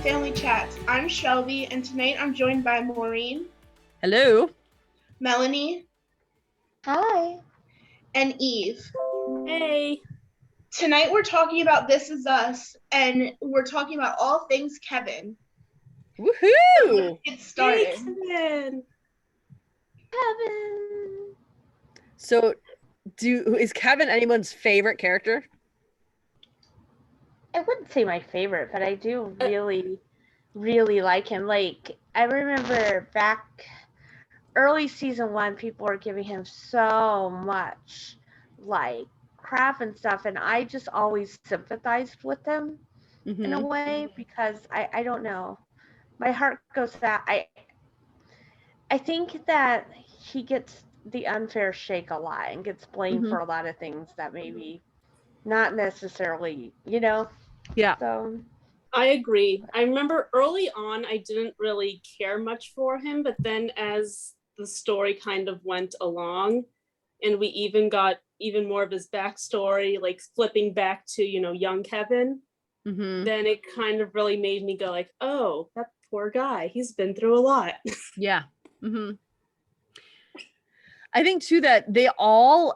Family Chats. I'm Shelby, and tonight I'm joined by Maureen. Hello. Melanie. Hi. And Eve. Hey. Tonight we're talking about This Is Us, and we're talking about all things Kevin. Woohoo! So let's get started. Hey, Kevin. So, is Kevin anyone's favorite character? I wouldn't say my favorite, but I do really, really like him. Like, I remember back early season 1, people were giving him so much, like, crap and stuff, and I just always sympathized with him in a way because I don't know. My heart goes out. I think that he gets the unfair shake a lot and gets blamed for a lot of things that maybe not necessarily, Yeah. So I agree. I remember early on, I didn't really care much for him, but then as the story kind of went along and we even got even more of his backstory, like flipping back to, young Kevin, then it kind of really made me go like, oh, that poor guy, he's been through a lot. Yeah. I think too that they all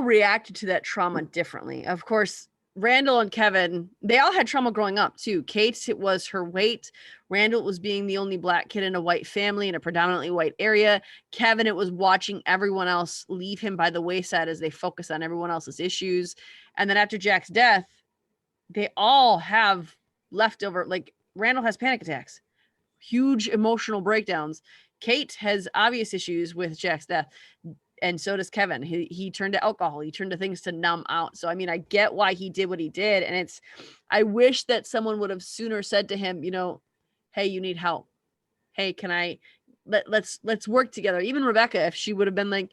reacted to that trauma differently. Of course, Randall and Kevin, they all had trauma growing up too. Kate, it was her weight. Randall was being the only Black kid in a white family in a predominantly white area. Kevin, it was watching everyone else leave him by the wayside as they focus on everyone else's issues. And then after Jack's death, they all have leftover, like Randall has panic attacks, huge emotional breakdowns. Kate has obvious issues with Jack's death, and so does Kevin. He turned to alcohol. He turned to things to numb out. So, I mean, I get why he did what he did. And I wish that someone would have sooner said to him, hey, you need help. Hey, let's work together. Even Rebecca, if she would have been like,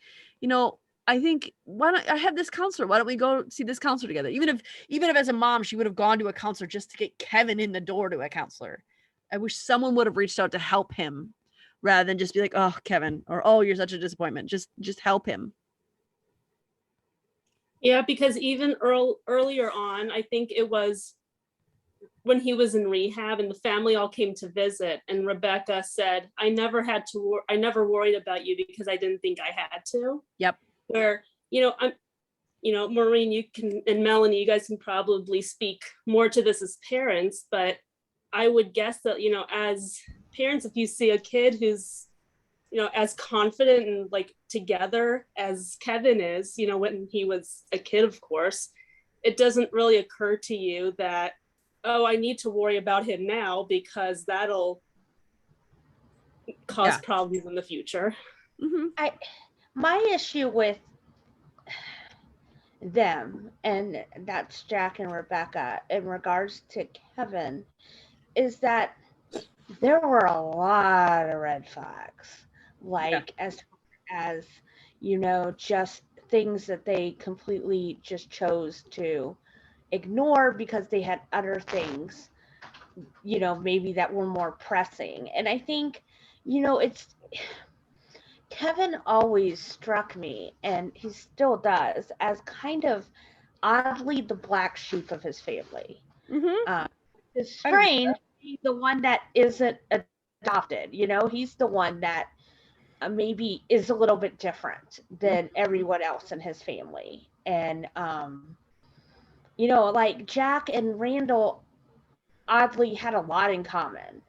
I think, why don't I have this counselor? Why don't we go see this counselor together? Even if as a mom, she would have gone to a counselor just to get Kevin in the door to a counselor. I wish someone would have reached out to help him rather than just be like, oh, Kevin, or, oh, you're such a disappointment. Just help him. Yeah, because even earlier on, I think it was when he was in rehab and the family all came to visit, and Rebecca said, I never worried about you because I didn't think I had to. Yep. Where, Maureen, you can, and Melanie, you guys can probably speak more to this as parents, but I would guess that, as parents, if you see a kid who's, as confident and like together as Kevin is, when he was a kid, of course, it doesn't really occur to you that, oh, I need to worry about him now because that'll cause problems in the future. My issue with them, and that's Jack and Rebecca, in regards to Kevin, is that there were a lot of red flags, as just things that they completely just chose to ignore because they had other things, maybe that were more pressing. And I think, it's Kevin always struck me, and he still does, as kind of oddly the black sheep of his family. It's strange. He's the one that isn't adopted. He's the one that maybe is a little bit different than everyone else in his family. And, like Jack and Randall oddly had a lot in common,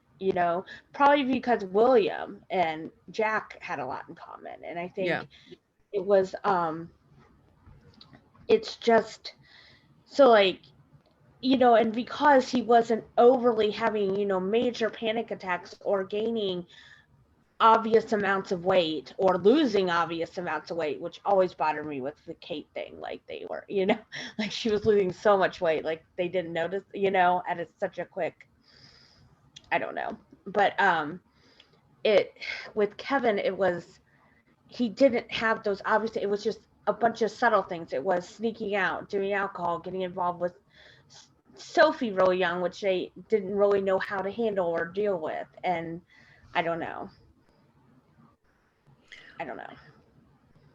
probably because William and Jack had a lot in common. And I think it was, it's just so like, and because he wasn't overly having, major panic attacks or gaining obvious amounts of weight or losing obvious amounts of weight, which always bothered me with the Kate thing. Like they were, like she was losing so much weight, like they didn't notice, at such a quick, I don't know. But with Kevin, he didn't have those obvious, it was just a bunch of subtle things. It was sneaking out, doing alcohol, getting involved with Sophie really young, which they didn't really know how to handle or deal with. And I don't know.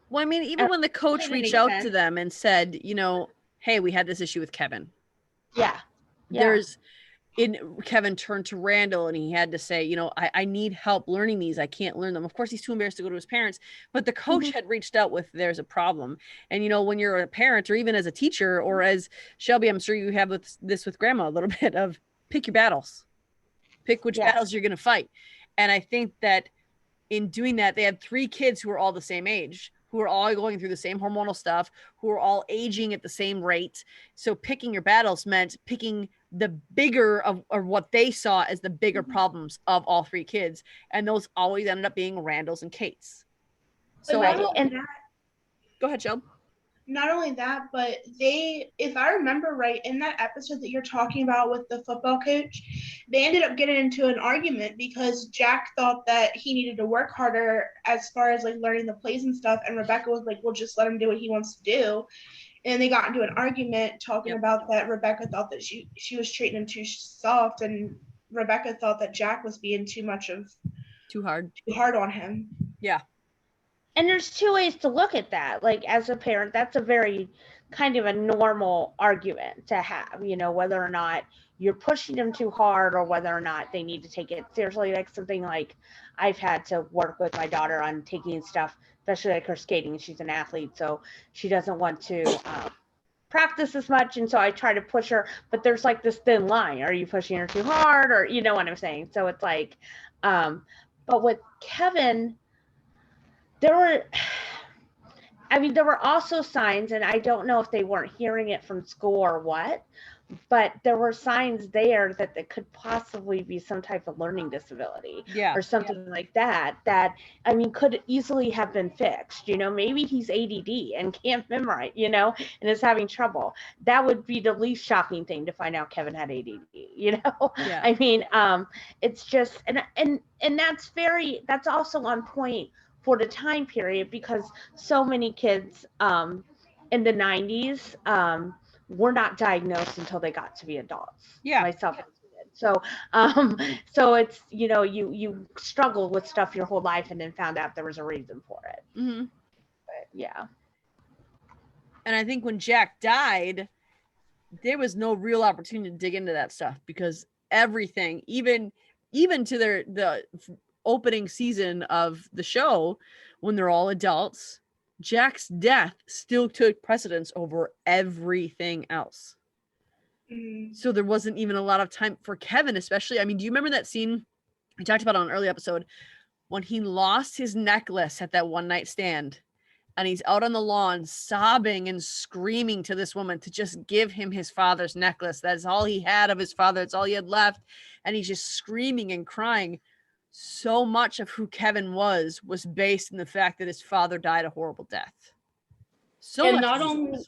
Well, I mean, even when the coach reached out to them and said, hey, we had this issue with Kevin. Yeah. There's Kevin turned to Randall and he had to say, you know, I need help learning these. I can't learn them. Of course, he's too embarrassed to go to his parents, but the coach had reached out with there's a problem. And, you know, when you're a parent or even as a teacher or as Shelby, I'm sure you have this with grandma a little bit of pick your battles, pick which battles you're going to fight. And I think that in doing that, they had 3 kids who were all the same age, who are all going through the same hormonal stuff, who are all aging at the same rate. So picking your battles meant picking the bigger of or what they saw as the bigger problems of all 3 kids. And those always ended up being Randall's and Kate's. So go ahead, Shelb. Not only that, but they, if I remember right, in that episode that you're talking about with the football coach, they ended up getting into an argument because Jack thought that he needed to work harder as far as like learning the plays and stuff. And Rebecca was like, well, just let him do what he wants to do. And they got into an argument talking about that Rebecca thought that she was treating him too soft, and Rebecca thought that Jack was being too hard on him. Yeah. And there's 2 ways to look at that. Like, as a parent, that's a very kind of a normal argument to have, you know, whether or not you're pushing them too hard or whether or not they need to take it seriously. Like something like I've had to work with my daughter on taking stuff, especially like her skating. She's an athlete, so she doesn't want to practice as much. And so I try to push her, but there's like this thin line. Are you pushing her too hard? Or, you know what I'm saying? So it's like, but with Kevin, there were also signs, and I don't know if they weren't hearing it from school or what, but there were signs there that there could possibly be some type of learning disability or something like that, I mean, could easily have been fixed. You know, maybe he's ADD and can't memorize, you know, and is having trouble. That would be the least shocking thing to find out Kevin had ADD, you know? Yeah. I mean, it's just, and that's also on point for the time period, because so many kids in the 90s were not diagnosed until they got to be adults. Myself included. So it's, you know, you struggled with stuff your whole life and then found out there was a reason for it. But, and I think when Jack died, there was no real opportunity to dig into that stuff, because everything, even to the opening season of the show, when they're all adults, Jack's death still took precedence over everything else. So there wasn't even a lot of time for Kevin, especially. I mean, do you remember that scene we talked about on an early episode when he lost his necklace at that one night stand, and he's out on the lawn sobbing and screaming to this woman to just give him his father's necklace? That's all he had of his father. It's all he had left. And he's just screaming and crying. So much of who Kevin was based in the fact that his father died a horrible death. And not only,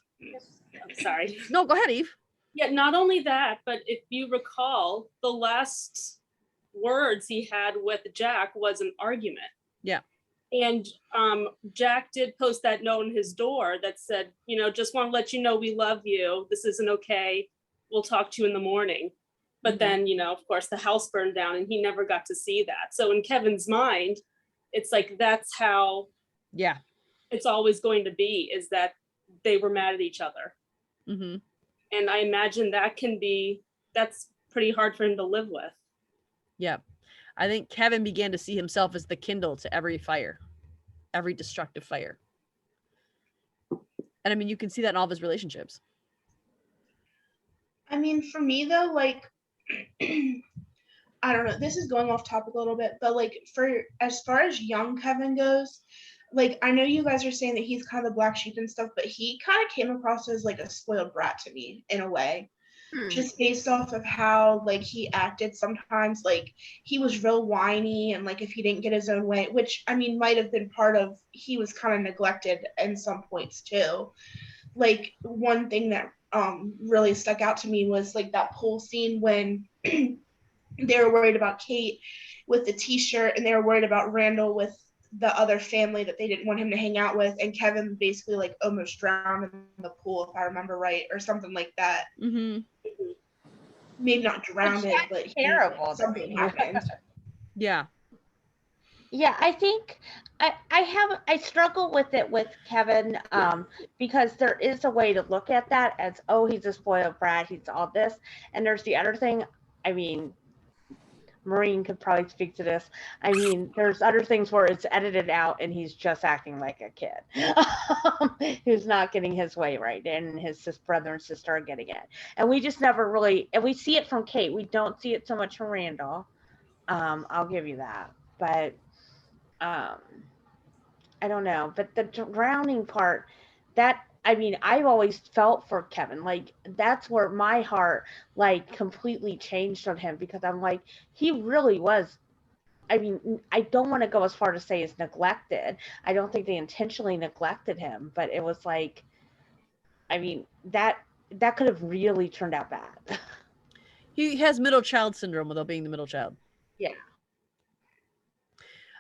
sorry. No, go ahead, Eve. Yeah, not only that, but if you recall, the last words he had with Jack was an argument. Yeah. And Jack did post that note on his door that said, you know, just want to let you know we love you. This isn't okay. We'll talk to you in the morning. But then, you know, of course, the house burned down and he never got to see that. So in Kevin's mind, it's like, that's how it's always going to be, is that they were mad at each other. And I imagine that's pretty hard for him to live with. Yeah. I think Kevin began to see himself as the kindle to every fire, every destructive fire. And I mean, you can see that in all of his relationships. I mean, for me though, like, I don't know, this is going off topic a little bit, but like for as far as young Kevin goes, like I know you guys are saying that he's kind of the black sheep and stuff, but he kind of came across as like a spoiled brat to me in a way. Just based off of how like he acted sometimes. Like he was real whiny, and like if he didn't get his own way, which I mean might have been part of, he was kind of neglected in some points too. Like one thing that really stuck out to me was like that pool scene when they were worried about Kate with the t-shirt, and they were worried about Randall with the other family that they didn't want him to hang out with, and Kevin basically like almost drowned in the pool, if I remember right, or something like that. Maybe not drowned, but something happened. Yeah, I think I struggle with it with Kevin because there is a way to look at that as, oh, he's a spoiled brat, he's all this, and there's the other thing. I mean, Maureen could probably speak to this. I mean, there's other things where it's edited out and he's just acting like a kid who's not getting his way right, and his brother and sister are getting it. And we just never really, and we see it from Kate. We don't see it so much from Randall. I'll give you that. But I don't know. But the drowning part, that, I mean, I've always felt for Kevin. Like, that's where my heart, like, completely changed on him, because I'm like, he really was. I mean, I don't want to go as far to say is neglected. I don't think they intentionally neglected him, but it was like, I mean, that could have really turned out bad. He has middle child syndrome without being the middle child. Yeah.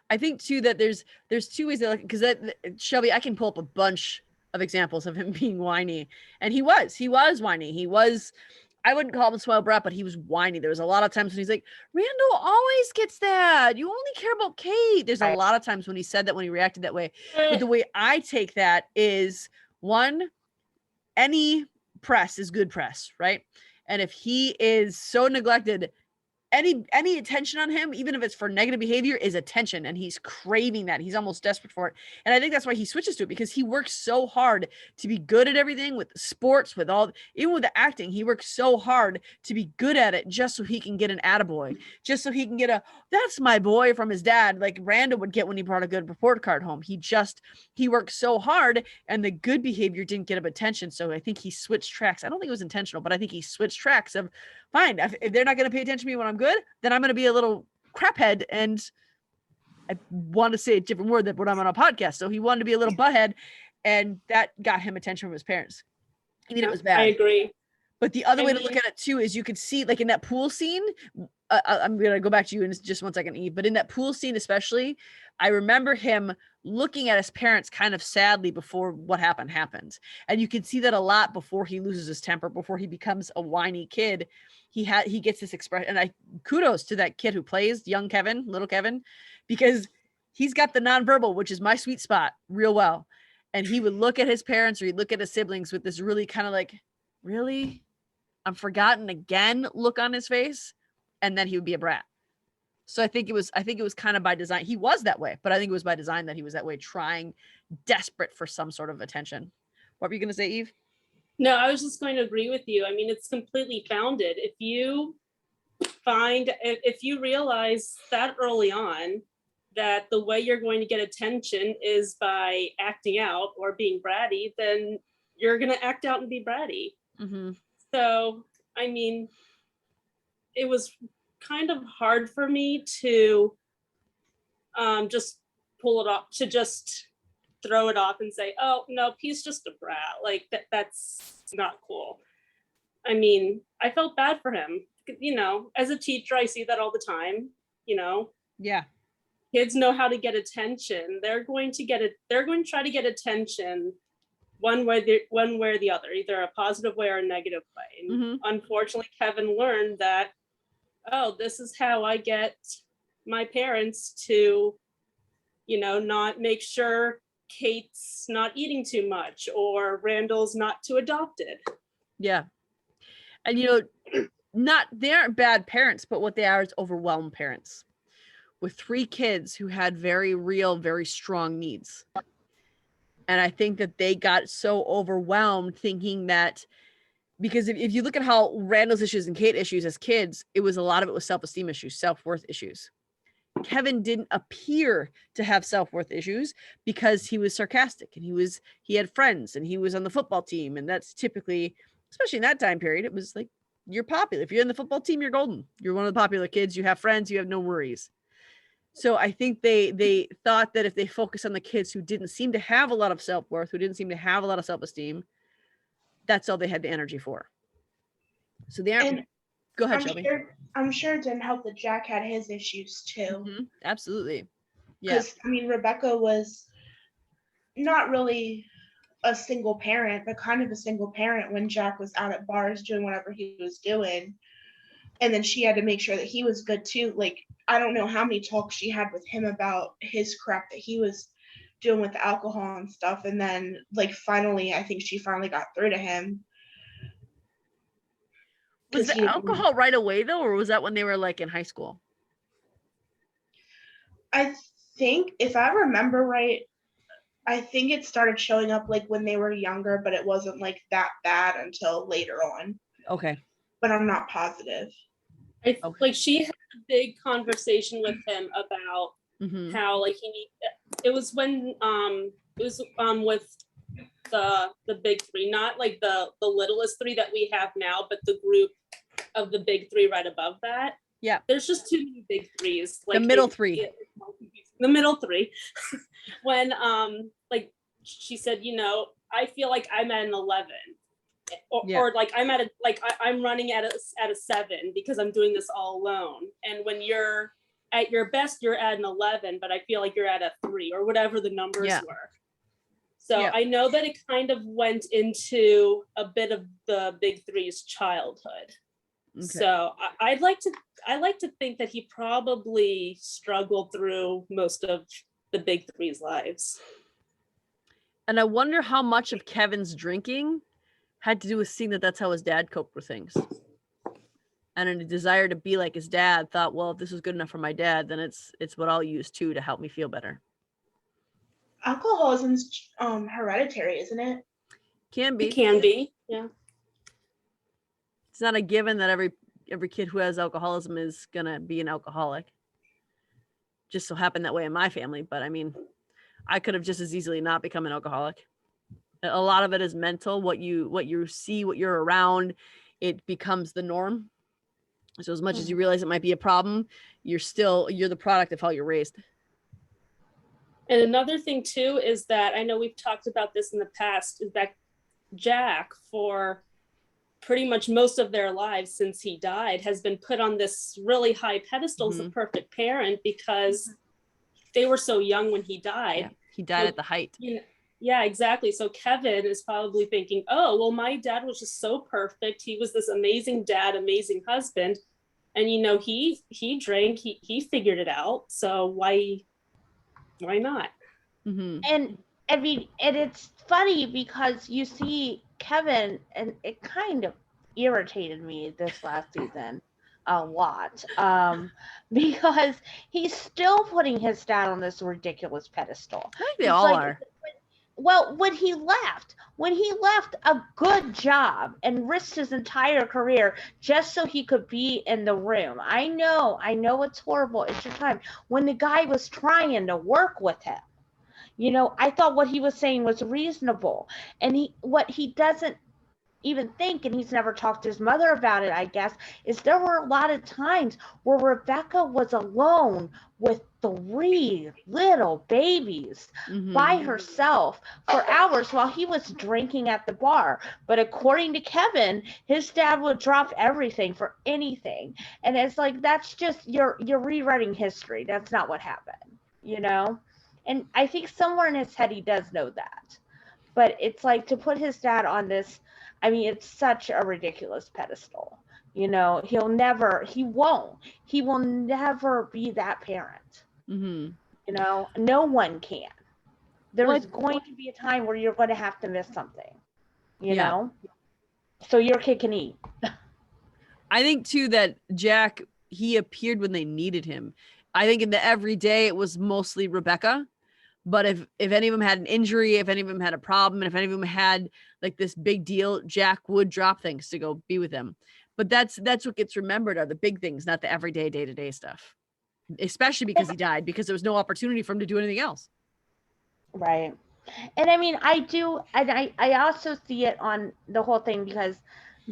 I think too that there's two ways that, because that Shelby, I can pull up a bunch of examples of him being whiny, and he was whiny. He was, I wouldn't call him a spoiled brat, but he was whiny. There was a lot of times when he's like, Randall always gets that. You only care about Kate. There's a lot of times when he said that, when he reacted that way. But the way I take that is, one, any press is good press, right? And if he is so neglected, any attention on him, even if it's for negative behavior, is attention, and he's craving that. He's almost desperate for it. And I think that's why he switches to it, because he works so hard to be good at everything, with sports, with all, even with the acting, he works so hard to be good at it, just so he can get an attaboy, just so he can get a, that's my boy, from his dad, like Randall would get when he brought a good report card home. He worked so hard, and the good behavior didn't get him attention. So I think he switched tracks. I don't think it was intentional, but I think he switched tracks of, fine, if they're not going to pay attention to me when I'm good, then I'm going to be a little craphead. And I want to say a different word than when I'm on a podcast. So he wanted to be a little butthead, and that got him attention from his parents. Even it was bad. I agree. But the other way to look at it too is, you could see, like in that pool scene, I'm going to go back to you in just 1 second, Eve, but in that pool scene especially, I remember him looking at his parents kind of sadly before what happened. And you can see that a lot before he loses his temper, before he becomes a whiny kid. He gets this expression, and I kudos to that kid who plays young Kevin, little Kevin, because he's got the nonverbal, which is my sweet spot, real well. And he would look at his parents, or he'd look at his siblings with this really kind of like, really? I'm forgotten again look on his face, and then he would be a brat. So I think it was kind of by design. He was that way, but I think it was by design that he was that way, trying, desperate for some sort of attention. What were you going to say, Eve? No, I was just going to agree with you. I mean, it's completely founded. If you realize that early on that the way you're going to get attention is by acting out or being bratty, then you're going to act out and be bratty. Mm-hmm. So, I mean, it was kind of hard for me to just pull it off, to just throw it off and say, oh, no, he's just a brat. Like, that's not cool. I mean, I felt bad for him. You know, as a teacher, I see that all the time, you know. Yeah. Kids know how to get attention. They're going to try to get attention one way or the other, either a positive way or a negative way. And Mm-hmm. Unfortunately, Kevin learned that, oh, this is how I get my parents to, you know, not make sure Kate's not eating too much, or Randall's not too adopted. Yeah. And, you know, they aren't bad parents, but what they are is overwhelmed parents with 3 kids who had very real, very strong needs. And I think that they got so overwhelmed thinking that, because if you look at how Randall's issues and Kate issues as kids, a lot of it was self-esteem issues, self-worth issues. Kevin didn't appear to have self-worth issues because he was sarcastic, and he had friends, and he was on the football team. And that's typically, especially in that time period, it was like, you're popular. If you're in the football team, you're golden. You're one of the popular kids. You have friends. You have no worries. So I think they thought that if they focus on the kids who didn't seem to have a lot of self-worth, who didn't seem to have a lot of self-esteem, that's all they had the energy for. So they aren't. Go ahead, Shelby. I'm sure it didn't help that Jack had his issues too. Mm-hmm. Absolutely. Yeah. Because, I mean, Rebecca was not really a single parent, but kind of a single parent when Jack was out at bars doing whatever he was doing. And then she had to make sure that he was good too. Like, I don't know how many talks she had with him about his crap that he was doing with the alcohol and stuff. And then, like, finally, I think she finally got through to him. Was the alcohol right away though, or was that when they were like in high school? I think, if I remember right, I think it started showing up like when they were younger, but it wasn't like that bad until later on. Okay. But I'm not positive. Like she had a big conversation with him about how like it was when with the big three, not like the littlest three that we have now, but the group of the big three right above that. Yeah. There's just too many big threes. Like the middle three. The middle three. When like she said, you know, I feel like I'm at an 11. Or like I'm at a I'm running at a 7 because I'm doing this all alone. And when you're at your best, you're at an 11, but I feel like you're at a 3 or whatever the numbers were. So I know that it kind of went into a bit of the big three's childhood. Okay. So I'd like to think that he probably struggled through most of the big three's lives. And I wonder how much of Kevin's drinking had to do with seeing that that's how his dad coped with things. And in a desire to be like his dad, thought, well, if this is good enough for my dad, then it's what I'll use too to help me feel better. Alcoholism's hereditary, isn't it? Can be. It can be, yeah. It's not a given that every kid who has alcoholism is gonna be an alcoholic. Just so happened that way in my family, but I mean, I could have just as easily not become an alcoholic. A lot of it is mental. What you see, what you're around, it becomes the norm. So as much as you realize it might be a problem, you're the product of how you're raised. And another thing too is that I know we've talked about this in the past, is that Jack, for pretty much most of their lives since he died, has been put on this really high pedestal as a perfect parent because they were so young when he died. Yeah, he died at the height. Yeah, exactly. So Kevin is probably thinking, oh, well, my dad was just so perfect. He was this amazing dad, amazing husband. And, you know, he drank, he figured it out. So why not? Mm-hmm. And I mean, and it's funny because you see Kevin, and it kind of irritated me this last season a lot, because he's still putting his dad on this ridiculous pedestal. I think they all are. Well, when he left a good job and risked his entire career just so he could be in the room. I know it's horrible. It's your time. When the guy was trying to work with him, you know, I thought what he was saying was reasonable. And what he doesn't even think, and he's never talked to his mother about it, I guess, is there were a lot of times where Rebecca was alone with 3 little babies by herself for hours while he was drinking at the bar. But according to Kevin, his dad would drop everything for anything. And it's like, that's just, you're rewriting history. That's not what happened, you know? And I think somewhere in his head, he does know that. But it's like, to put his dad on this, I mean, it's such a ridiculous pedestal. You know, he will never be that parent. You know, no one can. There's going to be a time where you're going to have to miss something, you know, so your kid can eat. I think too that Jack, he appeared when they needed him. I think in the everyday it was mostly Rebecca. But if any of them had an injury, if any of them had a problem, and if any of them had like this big deal, Jack would drop things to go be with them. But that's what gets remembered are the big things, not the everyday day-to-day stuff. Especially because he died, because there was no opportunity for him to do anything else. Right. And I mean, I also see it on the whole thing, because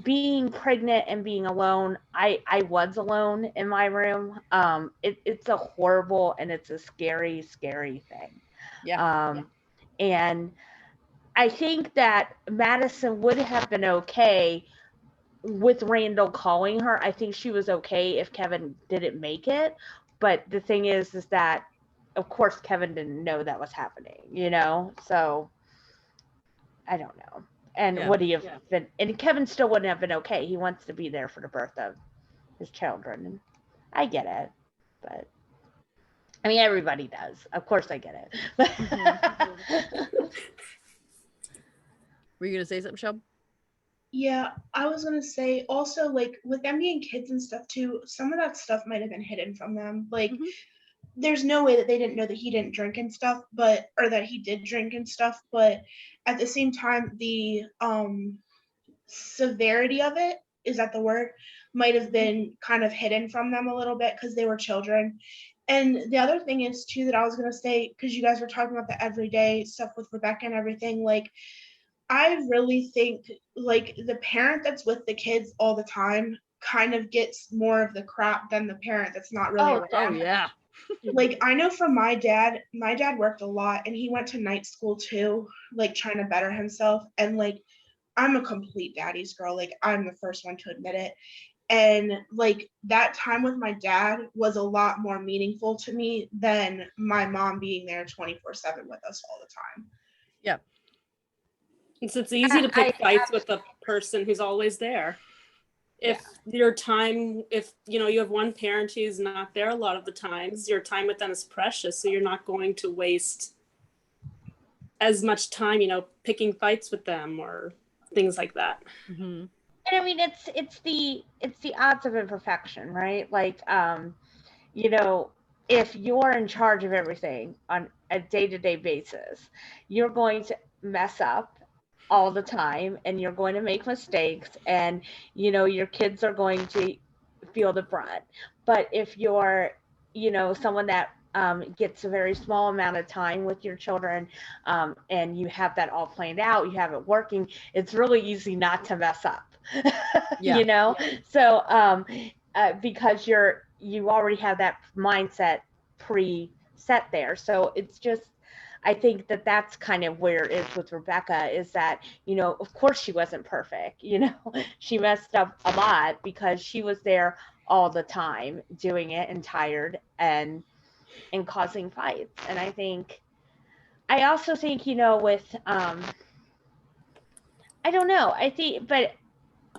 being pregnant and being alone, I was alone in my room. It's a horrible and it's a scary, scary thing. Yeah. And I think that Madison would have been okay with Randall calling her. I think she was okay if Kevin didn't make it. But the thing is that, of course, Kevin didn't know that was happening, you know? So I don't know. And would he have been, and Kevin still wouldn't have been okay. He wants to be there for the birth of his children. And I get it. But I mean, everybody does. Of course I get it. Were you going to say something, Shelb? Yeah, I was gonna say also, like, with them being kids and stuff too, some of that stuff might have been hidden from them. Like, Mhm. there's no way that they didn't know that he didn't drink and stuff, but or that he did drink and stuff, but at the same time, the severity of it, is that the word, might have been kind of hidden from them a little bit because they were children. And the other thing is too that I was gonna say, because you guys were talking about the everyday stuff with Rebecca and everything, like I really think like the parent that's with the kids all the time kind of gets more of the crap than the parent that's not really Oh, Oh around. yeah. Like I know from my dad worked a lot and he went to night school too, like trying to better himself. And like I'm a complete daddy's girl. Like I'm the first one to admit it. And like that time with my dad was a lot more meaningful to me than my mom being there 24/7 with us all the time. Yeah. It's easy to I pick fights with a person who's always there. If your time, if you have one parent who's not there a lot of the times, your time with them is precious. So you're not going to waste as much time, picking fights with them or things like that. Mm-hmm. and I mean it's the odds of imperfection, right? Like you know, if you're in charge of everything on a day-to-day basis, you're going to mess up all the time and you're going to make mistakes and your kids are going to feel the brunt. But if you're someone that gets a very small amount of time with your children, and you have that all planned out, you have it working, it's really easy not to mess up. Yeah. So because you already have that mindset pre-set there. So it's just, I think that that's kind of where it is with Rebecca, is that of course she wasn't perfect. She messed up a lot because she was there all the time doing it and tired and causing fights. And I also think with I don't know, I think, but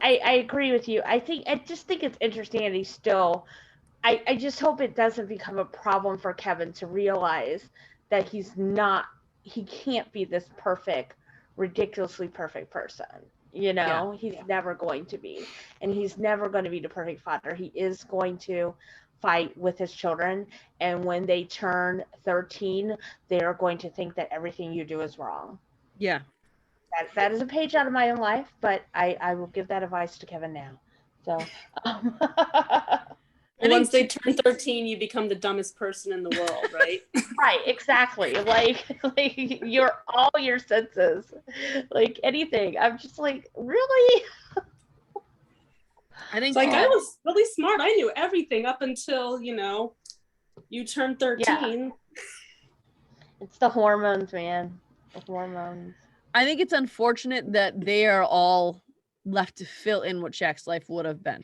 I agree with you. I just think it's interesting that he's still, I just hope it doesn't become a problem for Kevin to realize that he can't be this perfect, ridiculously perfect person. Yeah. He's never going to be. And he's never going to be the perfect father. He is going to fight with his children. And when they turn 13, they are going to think that everything you do is wrong. Yeah. That is a page out of my own life, but I will give that advice to Kevin now. So, Once they turn 13, you become the dumbest person in the world, right? right, exactly. Like you're all your senses, like anything. I'm just like, really? I think It's like I was really smart. I knew everything up until you turn 13. Yeah. It's the hormones, man. The hormones. I think it's unfortunate that they are all left to fill in what Jack's life would have been.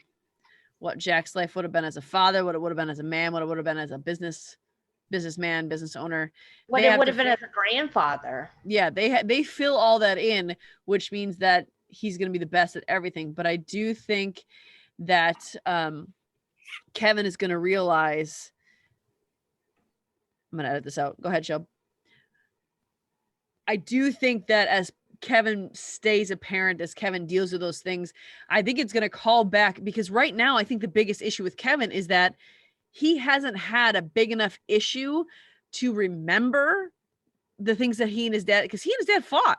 What Jack's life would have been as a father, what it would have been as a man, what it would have been as a businessman, business owner. What it would have been as a grandfather. Yeah, they fill all that in, which means that he's going to be the best at everything. But I do think that Kevin is going to realize. I'm going to edit this out. Go ahead, Shelb. I do think that as Kevin stays a parent, as Kevin deals with those things, I think it's going to call back, because right now I think the biggest issue with Kevin is that he hasn't had a big enough issue to remember the things that he and his dad, because he and his dad fought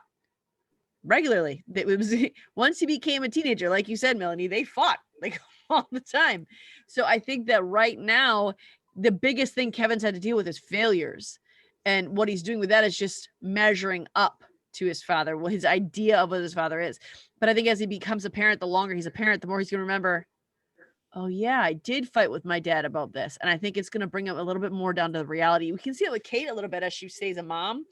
regularly. It was once he became a teenager, like you said, Melanie, they fought like all the time. So I think that right now the biggest thing Kevin's had to deal with is failures. And what he's doing with that is just measuring up to his father, what his idea of what his father is. But I think as he becomes a parent, the longer he's a parent, the more he's going to remember, oh yeah, I did fight with my dad about this. And I think it's going to bring him a little bit more down to the reality. We can see it with Kate a little bit as she stays a mom.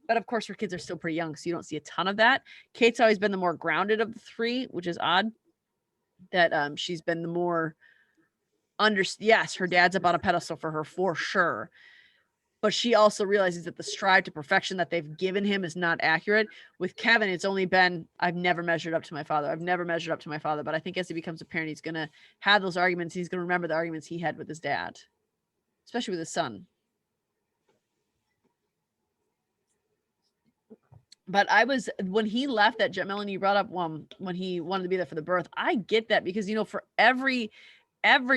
But of course, her kids are still pretty young, so you don't see a ton of that. Kate's always been the more grounded of the three, which is odd. That she's been the more yes, her dad's up on a pedestal for her for sure. But she also realizes that the strive to perfection that they've given him is not accurate. With Kevin, it's only been, I've never measured up to my father. I've never measured up to my father. But I think as he becomes a parent, he's going to have those arguments. He's going to remember the arguments he had with his dad, especially with his son. But when he left that jet, Melanie, you brought up when he wanted to be there for the birth. I get that because, for every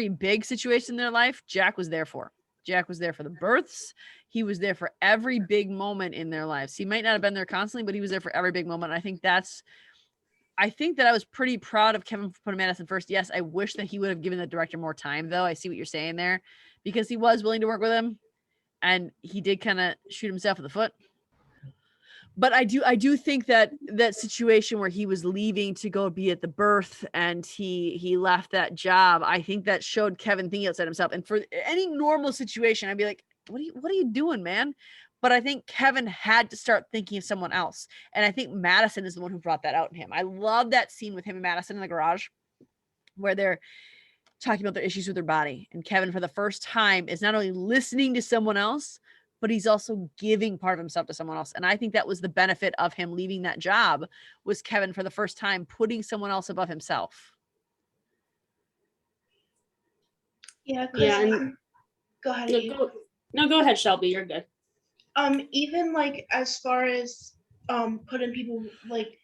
big situation in their life, Jack was there for. Jack was there for the births. He was there for every big moment in their lives. He might not have been there constantly, but he was there for every big moment. I think that I was pretty proud of Kevin for putting Madison first. Yes, I wish that he would have given the director more time, though. I see what you're saying there, because he was willing to work with him, and he did kind of shoot himself in the foot. But I do think that situation where he was leaving to go be at the birth and he left that job, I think that showed Kevin thinking outside himself. And for any normal situation, I'd be like, what are you doing, man? But I think Kevin had to start thinking of someone else. And I think Madison is the one who brought that out in him. I love that scene with him and Madison in the garage where they're talking about their issues with their body. And Kevin, for the first time, is not only listening to someone else, but he's also giving part of himself to someone else. And I think that was the benefit of him leaving that job, was Kevin, for the first time, putting someone else above himself. Yeah. And Go ahead. Go ahead, Shelby. You're good. Even like as far as putting people like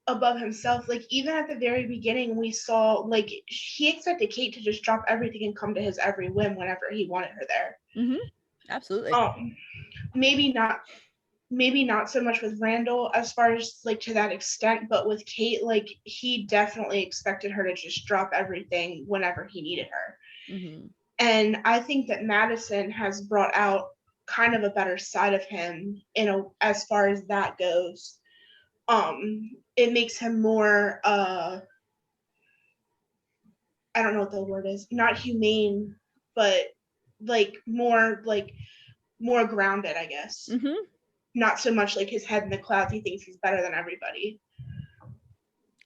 above himself, like even at the very beginning, we saw like he expected Kate to just drop everything and come to his every whim whenever he wanted her there. Mm-hmm. Absolutely. Maybe not so much with Randall as far as like to that extent, but with Kate, like he definitely expected her to just drop everything whenever he needed her. Mm-hmm. And I think that Madison has brought out kind of a better side of him as far as that goes. It makes him more I don't know what the word is, not humane, but like more grounded, I guess. Mm-hmm. Not so much like his head in the clouds. He thinks he's better than everybody.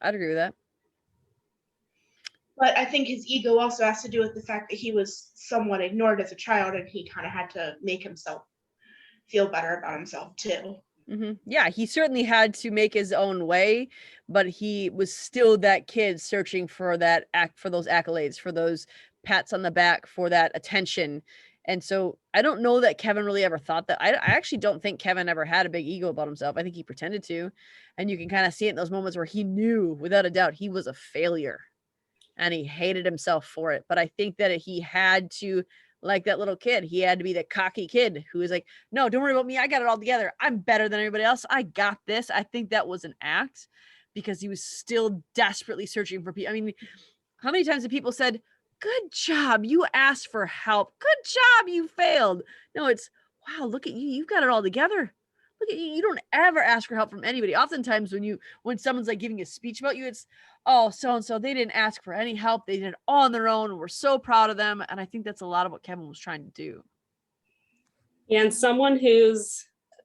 I'd agree with that. But I think his ego also has to do with the fact that he was somewhat ignored as a child, and he kind of had to make himself feel better about himself too. Mm-hmm. Yeah, he certainly had to make his own way, but he was still that kid searching for for those accolades, for those pats on the back, for that attention. And so I don't know that Kevin really ever thought that. I actually don't think Kevin ever had a big ego about himself. I think he pretended to. And you can kind of see it in those moments where he knew without a doubt he was a failure and he hated himself for it. But I think that he had to, like that little kid, he had to be the cocky kid who was like, no, don't worry about me. I got it all together. I'm better than everybody else. I got this. I think that was an act because he was still desperately searching for people. I mean, how many times have people said, good job, you asked for help. Good job, you failed. No, it's, wow, look at you. You've got it all together. Look at you. You don't ever ask for help from anybody. Oftentimes when someone's like giving a speech about you, it's, oh, so-and-so, they didn't ask for any help. They did it all on their own. We're so proud of them. And I think that's a lot of what Kevin was trying to do. And someone who's,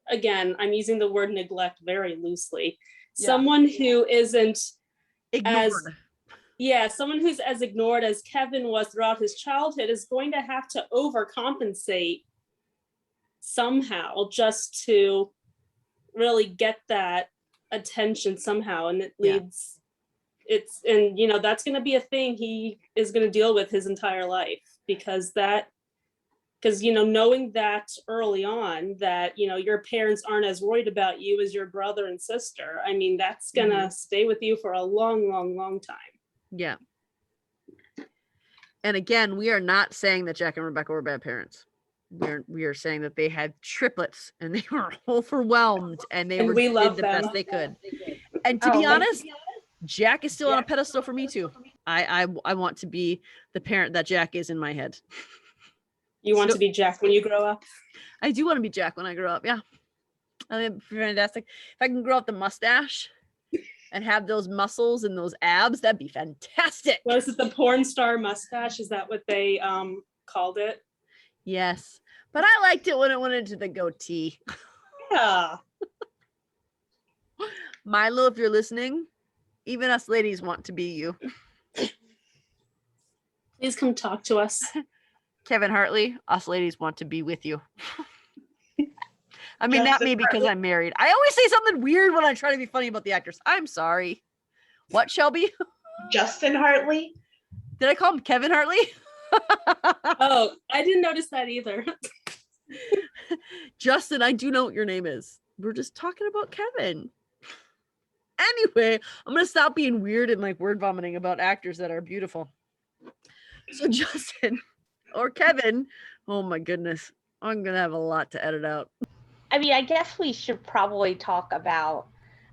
again, I'm using the word neglect very loosely. Yeah. Someone who isn't ignored. Someone who's as ignored as Kevin was throughout his childhood is going to have to overcompensate somehow just to really get that attention somehow. And it leads, that's going to be a thing he is going to deal with his entire life because knowing that early on that, your parents aren't as worried about you as your brother and sister. I mean, that's going to stay with you for a long, long, long time. Yeah. And again, we are not saying that Jack and Rebecca were bad parents. We are saying that they had triplets and they were overwhelmed and they did the best they could. And to be honest, Jack is still on a pedestal for me too. I want to be the parent that Jack is in my head. You want to be Jack when you grow up? I do want to be Jack when I grow up. Yeah. I think it'd be fantastic. If I can grow up the mustache and have those muscles and those abs, that'd be fantastic. Was it the porn star mustache? Is that what they called it? Yes. But I liked it when it went into the goatee. Yeah. Milo, if you're listening, even us ladies want to be you. Please come talk to us. Kevin Hartley, us ladies want to be with you. I mean, not me because I'm married. I always say something weird when I try to be funny about the actors. I'm sorry. What, Shelby? Justin Hartley. Did I call him Kevin Hartley? Oh, I didn't notice that either. Justin, I do know what your name is. We're just talking about Kevin. Anyway, I'm gonna stop being weird and like word vomiting about actors that are beautiful. So Justin or Kevin, oh my goodness, I'm gonna have a lot to edit out. I mean, I guess we should probably talk about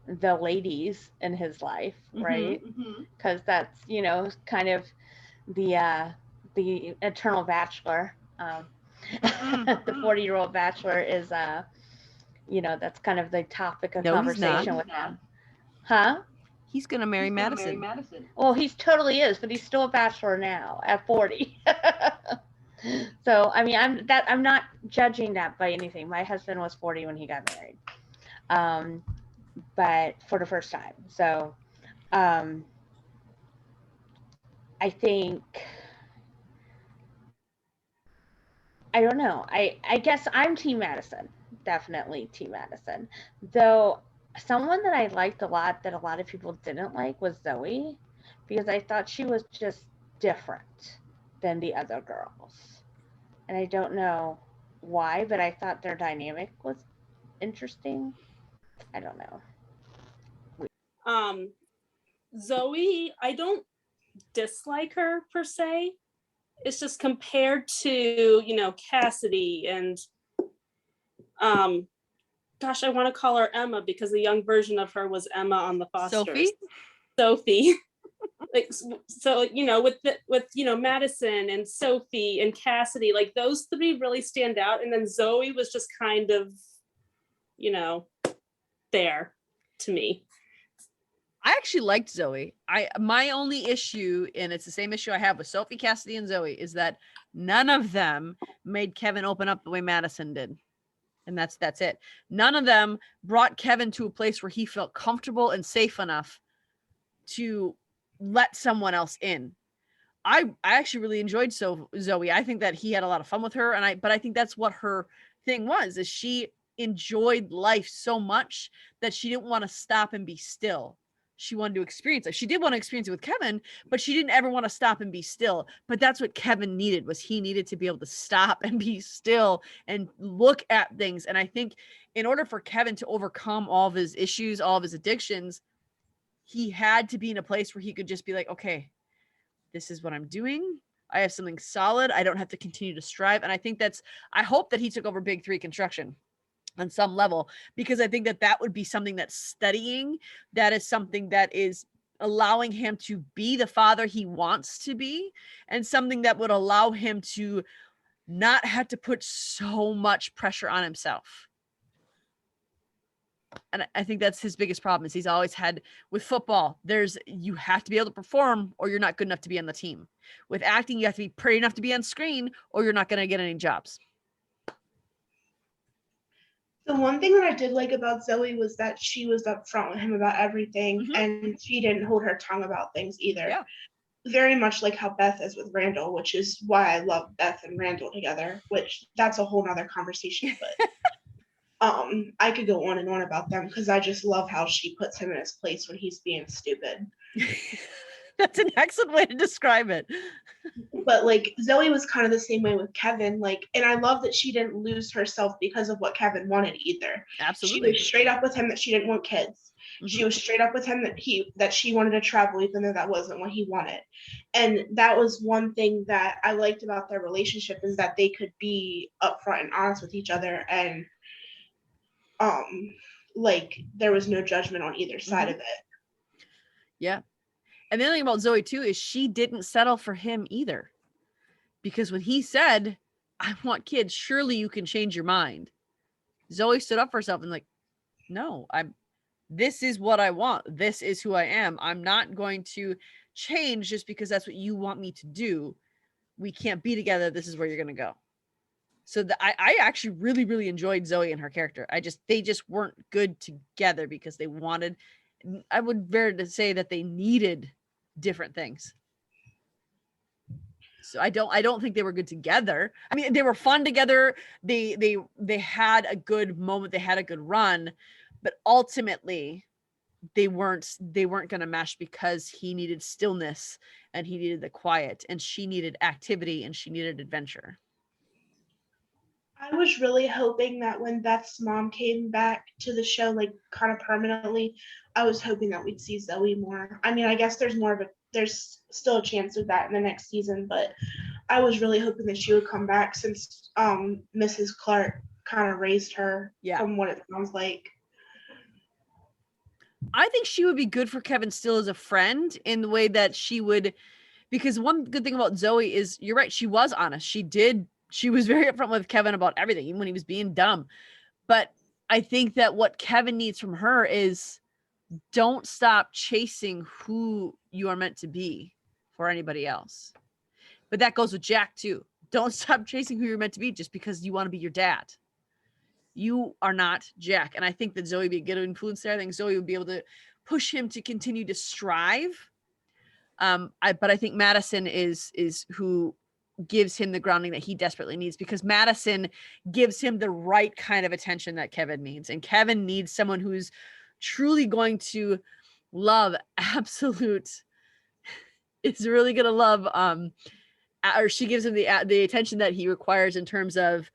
the ladies in his life, right? Because that's, you know, kind of the eternal bachelor. The 40-year-old bachelor is, you know, that's kind of the topic of conversation with him. Huh? He's gonna marry Madison. Well, he totally is, but he's still a bachelor now at 40. So, I mean, I'm not judging that by anything. My husband was 40 when he got married, but for the first time. So, I think, I don't know. I guess I'm Team Madison. Definitely Team Madison. Though someone that I liked a lot that a lot of people didn't like was Zoe, because I thought she was just different than the other girls. And I don't know why, but I thought their dynamic was interesting. I don't know. Zoe, I don't dislike her per se. It's just compared to, you know, Cassidy and gosh, I want to call her Emma because the young version of her was Emma on the Fosters. Sophie. Like, so, you know, with you know, Madison and Sophie and Cassidy, like those three really stand out. And then Zoe was just kind of, you know, there to me. I actually liked Zoe. My only issue, and it's the same issue I have with Sophie, Cassidy, and Zoe, is that none of them made Kevin open up the way Madison did. And that's it. None of them brought Kevin to a place where he felt comfortable and safe enough to let someone else in. I actually really enjoyed Zoe. I think that he had a lot of fun with her, but I think that's what her thing was, is she enjoyed life so much that she didn't want to stop and be still. She wanted to experience it. She did want to experience it with Kevin, but she didn't ever want to stop and be still. But that's what Kevin needed, was he needed to be able to stop and be still and look at things. And I think in order for Kevin to overcome all of his issues, all of his addictions, he had to be in a place where he could just be like, okay, this is what I'm doing. I have something solid. I don't have to continue to strive. And I hope that he took over Big 3 construction on some level, because I think that would be something that's studying. That is something that is allowing him to be the father he wants to be, and something that would allow him to not have to put so much pressure on himself. And I think that's his biggest problem, is he's always had with football, you have to be able to perform or you're not good enough to be on the team. With acting, you have to be pretty enough to be on screen or you're not going to get any jobs. The one thing that I did like about Zoe was that she was upfront with him about everything, and she didn't hold her tongue about things either. Yeah. Very much like how Beth is with Randall, which is why I love Beth and Randall together, which that's a whole nother conversation. But I could go on and on about them because I just love how she puts him in his place when he's being stupid. That's an excellent way to describe it. But like Zoe was kind of the same way with Kevin, like, and I love that she didn't lose herself because of what Kevin wanted either. Absolutely. She was straight up with him that she didn't want kids. She was straight up with him that she wanted to travel, even though that wasn't what he wanted. And that was one thing that I liked about their relationship, is that they could be upfront and honest with each other, and like there was no judgment on either side of it. Yeah. And the other thing about Zoe too is she didn't settle for him either. Because when he said, I want kids, surely you can change your mind, Zoe stood up for herself and like, no, this is what I want. This is who I am. I'm not going to change just because that's what you want me to do. We can't be together. This is where you're going to go. So I actually really, really enjoyed Zoe and her character. They just weren't good together because I would dare to say that they needed different things. So I don't think they were good together. I mean, they were fun together. They had a good moment. They had a good run, but ultimately they weren't going to mesh because he needed stillness and he needed the quiet, and she needed activity and she needed adventure. I was really hoping that when Beth's mom came back to the show, like kind of permanently, I was hoping that we'd see Zoe more. I mean, I guess there's still a chance of that in the next season, but I was really hoping that she would come back since Mrs. Clark kind of raised her from what it sounds like. I think she would be good for Kevin still as a friend in the way that she would, because one good thing about Zoe is, you're right, she was honest. She was very upfront with Kevin about everything, even when he was being dumb. But I think that what Kevin needs from her is, don't stop chasing who you are meant to be for anybody else. But that goes with Jack too. Don't stop chasing who you're meant to be just because you want to be your dad. You are not Jack. And I think that Zoe would be a good influence there. I think Zoe would be able to push him to continue to strive. But I think Madison is who gives him the grounding that he desperately needs, because Madison gives him the right kind of attention that Kevin needs. And Kevin needs someone who's truly going to love absolute, is really going to love, or she gives him the attention that he requires in terms of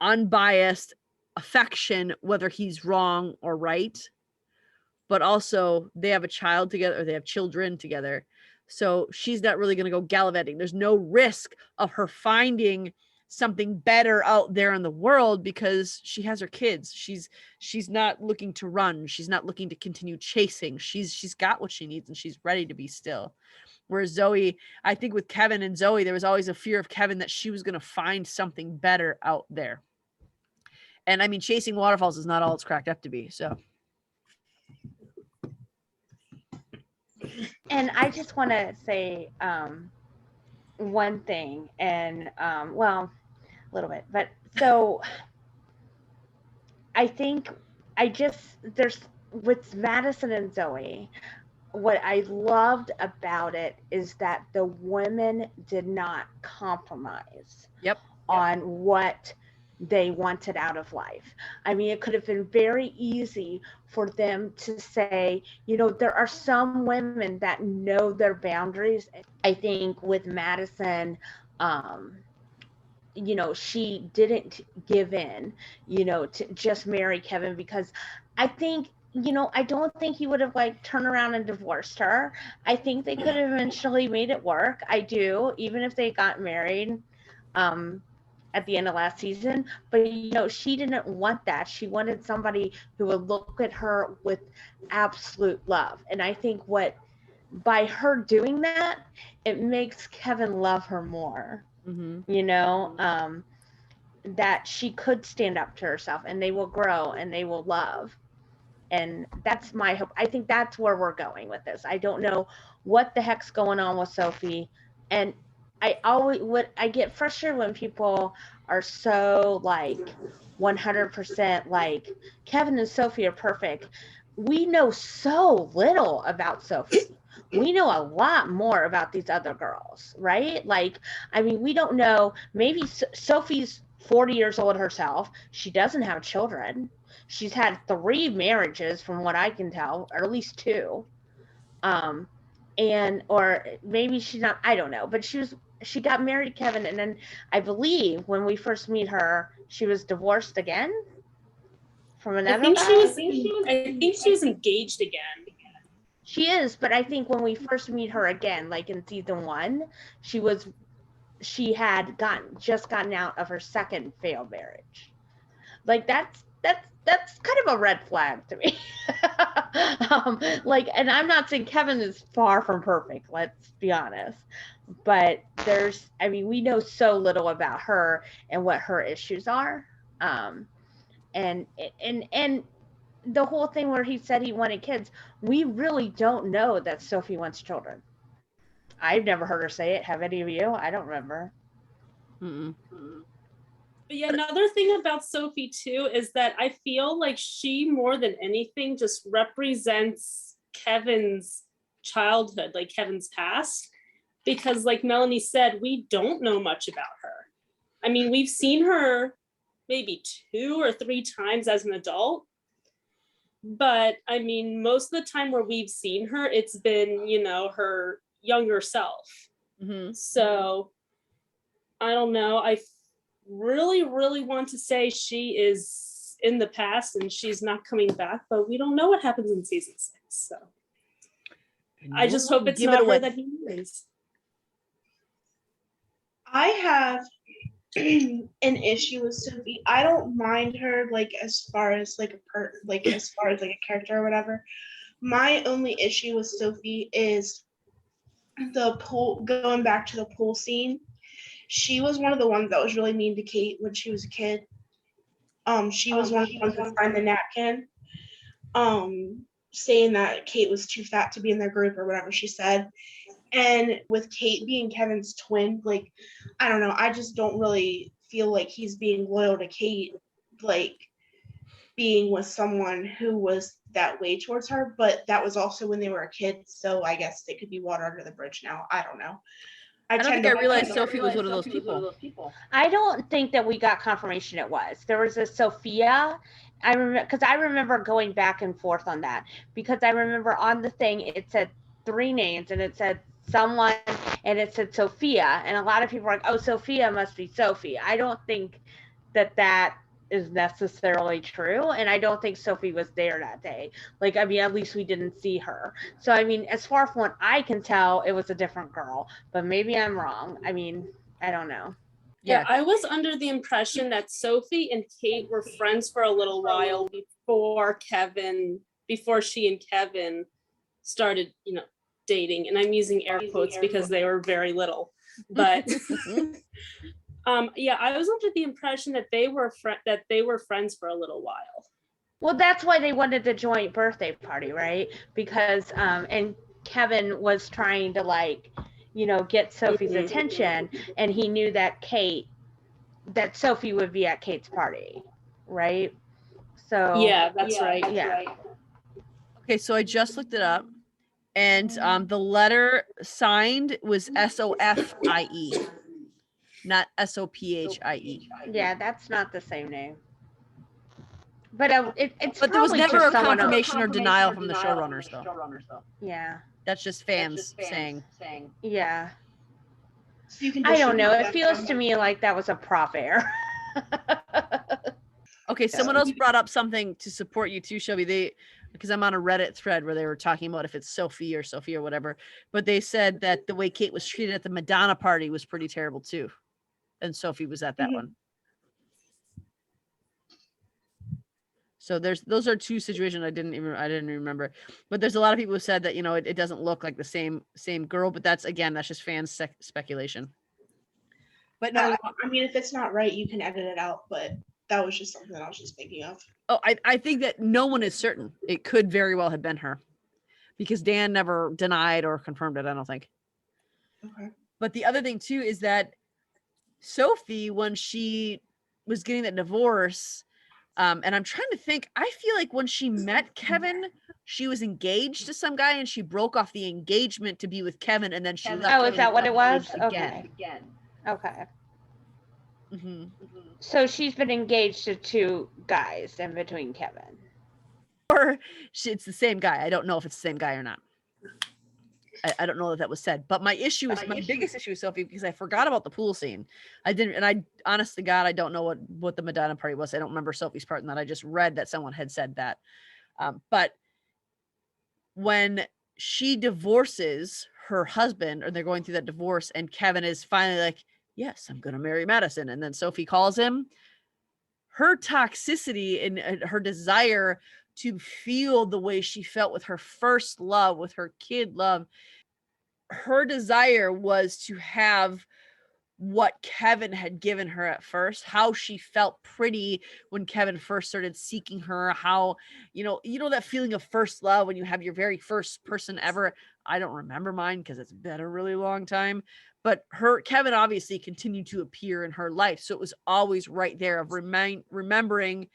unbiased affection, whether he's wrong or right. But also they have a child together, or they have children together. So she's not really going to go gallivanting. There's no risk of her finding something better out there in the world because she has her kids. She's not looking to run. She's not looking to continue chasing. She's got what she needs and she's ready to be still. Whereas Zoe, I think with Kevin and Zoe, there was always a fear of Kevin that she was going to find something better out there. And I mean, chasing waterfalls is not all it's cracked up to be. So. And I just want to say one thing, and well, a little bit, but so I think there's with Madison and Zoe, what I loved about it is that the women did not compromise on what they wanted out of life. I mean, it could have been very easy for them to say, you know, there are some women that know their boundaries. I think with Madison, you know, she didn't give in, you know, to just marry Kevin, because I think, you know, I don't think he would have like turned around and divorced her. I think they could have eventually made it work. I do, even if they got married at the end of last season. But, you know, she didn't want that. She wanted somebody who would look at her with absolute love. And I think by her doing that, it makes Kevin love her more. You know, that she could stand up to herself, and they will grow and they will love. And that's my hope. I think that's where we're going with this. I don't know what the heck's going on with Sophie. And I get frustrated when people are so like 100% like Kevin and Sophie are perfect. We know so little about Sophie. We know a lot more about these other girls, right? Like, I mean, we don't know, maybe Sophie's 40 years old herself. She doesn't have children. She's had 3 marriages from what I can tell, or at least 2. Or maybe she's not, I don't know, but she got married to Kevin, and then I believe when we first meet her, she was divorced again from another guy. I think she was engaged again. She is, but I think when we first meet her again, like in season 1, she had just gotten out of her second failed marriage. Like that's kind of a red flag to me. Like, and I'm not saying Kevin is far from perfect, let's be honest, but I mean, we know so little about her and what her issues are. And the whole thing where he said he wanted kids, we really don't know that Sophie wants children. I've never heard her say it. Have any of you? I don't remember. But yeah, another thing about Sophie too is that I feel like she more than anything just represents Kevin's childhood, like Kevin's past, because like Melanie said, we don't know much about her. I mean, we've seen her maybe 2 or 3 times as an adult, but I mean, most of the time where we've seen her, it's been, you know, her younger self. So I don't know. really, really want to say she is in the past and she's not coming back, but we don't know what happens in season 6. So I just hope it's not her that he marries. I have an issue with Sophie. I don't mind her like as far as like as far as like a character or whatever. My only issue with Sophie is the pool, going back to the pool scene. She was one of the ones that was really mean to Kate when she was a kid. She was one of the ones that signed the napkin, saying that Kate was too fat to be in their group or whatever she said. And with Kate being Kevin's twin, like, I don't know, I just don't really feel like he's being loyal to Kate, like being with someone who was that way towards her. But that was also when they were a kid, so I guess they could be water under the bridge now. I don't know. I don't think I realized Sophie was one of those people. I don't think that we got confirmation it was. There was a Sophia. I remember, because I remember going back and forth on that, because I remember on the thing it said 3 names and it said someone and it said Sophia, and a lot of people were like, oh, Sophia must be Sophie. I don't think that is necessarily true, and I don't think Sophie was there that day. Like, I mean, at least we didn't see her. So I mean, as far as what I can tell, it was a different girl, but maybe I'm wrong. I mean, I don't know. Yeah, I was under the impression that Sophie and Kate were friends for a little while before she and Kevin started, dating. And I'm using air quotes because they were very little. But yeah, I was under the impression that they were friends for a little while. Well, that's why they wanted the joint birthday party, right? Because and Kevin was trying to get Sophie's attention, and he knew that Sophie would be at Kate's party, right? So yeah, that's right. Yeah. Okay, so I just looked it up, and the letter signed was SOFIE, not SOPHIE. Yeah, that's not the same name. But it's but there was probably never just a someone confirmation else. or denial from the showrunners, though. Yeah. That's just fans saying. Yeah. So you can I don't know. It just- feels to me like that was a prop air. Okay, someone else brought up something to support you too, Shelby. Because I'm on a Reddit thread where they were talking about if it's Sophie or whatever, but they said that the way Kate was treated at the Madonna party was pretty terrible too, and Sophie was at that one. So those are 2 situations I didn't remember, but there's a lot of people who said that it doesn't look like the same girl, but that's just fans speculation. But no, I mean, if it's not right, you can edit it out, but that was just something that I was just thinking of. Oh, I think that no one is certain. It could very well have been her, because Dan never denied or confirmed it, I don't think. Okay. But the other thing too is that Sophie, when she was getting that divorce, and I'm trying to think, I feel like when she met Kevin, she was engaged to some guy and she broke off the engagement to be with Kevin, and then she left. Oh, is that what it was? Again. Okay. Mm-hmm. So she's been engaged to 2 guys in between Kevin. Or it's the same guy. I don't know if it's the same guy or not. I don't know that was said. But my biggest issue with Sophie, because I forgot about the pool scene. I honest to God, I don't know what the Madonna party was. I don't remember Sophie's part in that. I just read that someone had said that. But when she divorces her husband, or they're going through that divorce, and Kevin is finally like, yes, I'm going to marry Madison. And then Sophie calls him. Her toxicity and her desire to feel the way she felt with her first love, with her kid love, her desire was to have what Kevin had given her at first, how she felt pretty when Kevin first started seeking her, how, that feeling of first love when you have your very first person ever. I don't remember mine because it's been a really long time, but Kevin obviously continued to appear in her life. So it was always right there of remembering,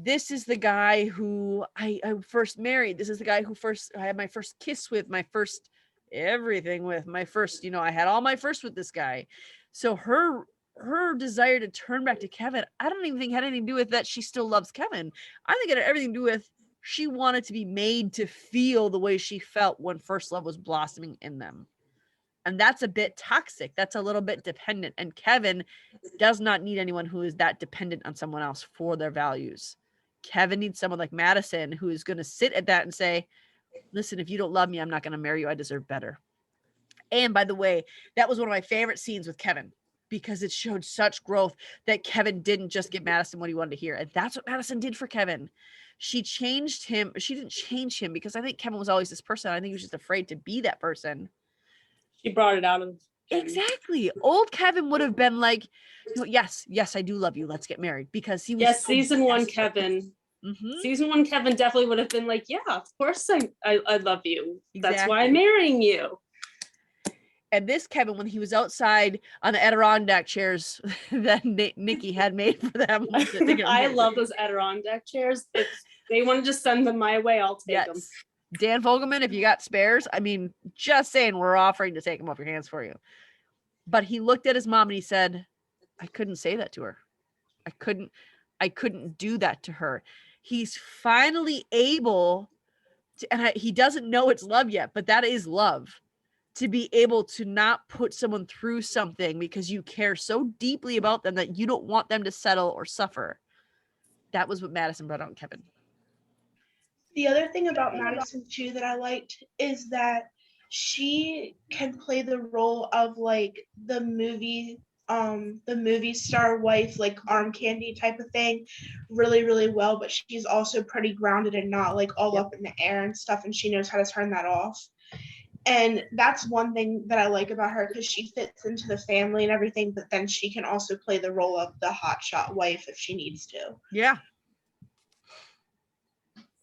this is the guy who I first married. This is the guy who I had my first kiss with, my first everything with, my first, I had all my first with this guy. So her desire to turn back to Kevin, I don't even think had anything to do with that she still loves Kevin. I think it had everything to do with she wanted to be made to feel the way she felt when first love was blossoming in them. And that's a bit toxic. That's a little bit dependent. And Kevin does not need anyone who is that dependent on someone else for their values. Kevin needs someone like Madison who is going to sit at that and say, listen, if you don't love me, I'm not going to marry you. I deserve better. And by the way, that was one of my favorite scenes with Kevin because it showed such growth that Kevin didn't just give Madison what he wanted to hear. And that's what Madison did for Kevin. She changed him. She didn't change him because I think Kevin was always this person. I think he was just afraid to be that person. She brought it out of him. Exactly. Old Kevin would have been like, yes, I do love you. Let's get married, because he was Yes, so season one desperate. Kevin. Mhm. Season one Kevin definitely would have been like, yeah, of course I love you. That's why I'm Exactly. marrying you. And this Kevin, when he was outside on the Adirondack chairs that Nikki had made for them. I love those Adirondack chairs. If they want to just send them my way, I'll take them. Dan Fogelman, if you got spares, I mean, just saying, we're offering to take them off your hands for you. But he looked at his mom and he said, I couldn't say that to her. I couldn't do that to her. He's finally able to, and he doesn't know it's love yet, but that is love. To be able to not put someone through something because you care so deeply about them that you don't want them to settle or suffer. That was what Madison brought out in Kevin. The other thing about Madison too that I liked is that she can play the role of like the movie star wife, like arm candy type of thing, really, really well, but she's also pretty grounded and not like all up in the air and stuff, and she knows how to turn that off. And that's one thing that I like about her, because she fits into the family and everything, but then she can also play the role of the hotshot wife if she needs to. Yeah.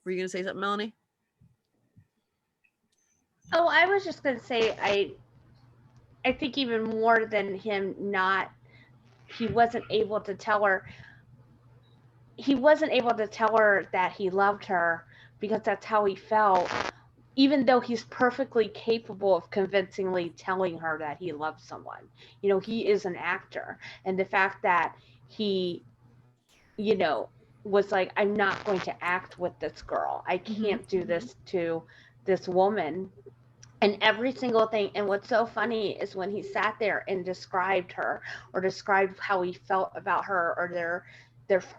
Were you going to say something, Melanie? Oh, I was just going to say, I think even more than him he wasn't able to tell her that he loved her because that's how he felt, even though he's perfectly capable of convincingly telling her that he loves someone. You know, he is an actor. And the fact that he, you know, was like, I'm not going to act with this girl. I can't do this to this woman. And every single thing. And what's so funny is when he sat there and described her, or described how he felt about her, or their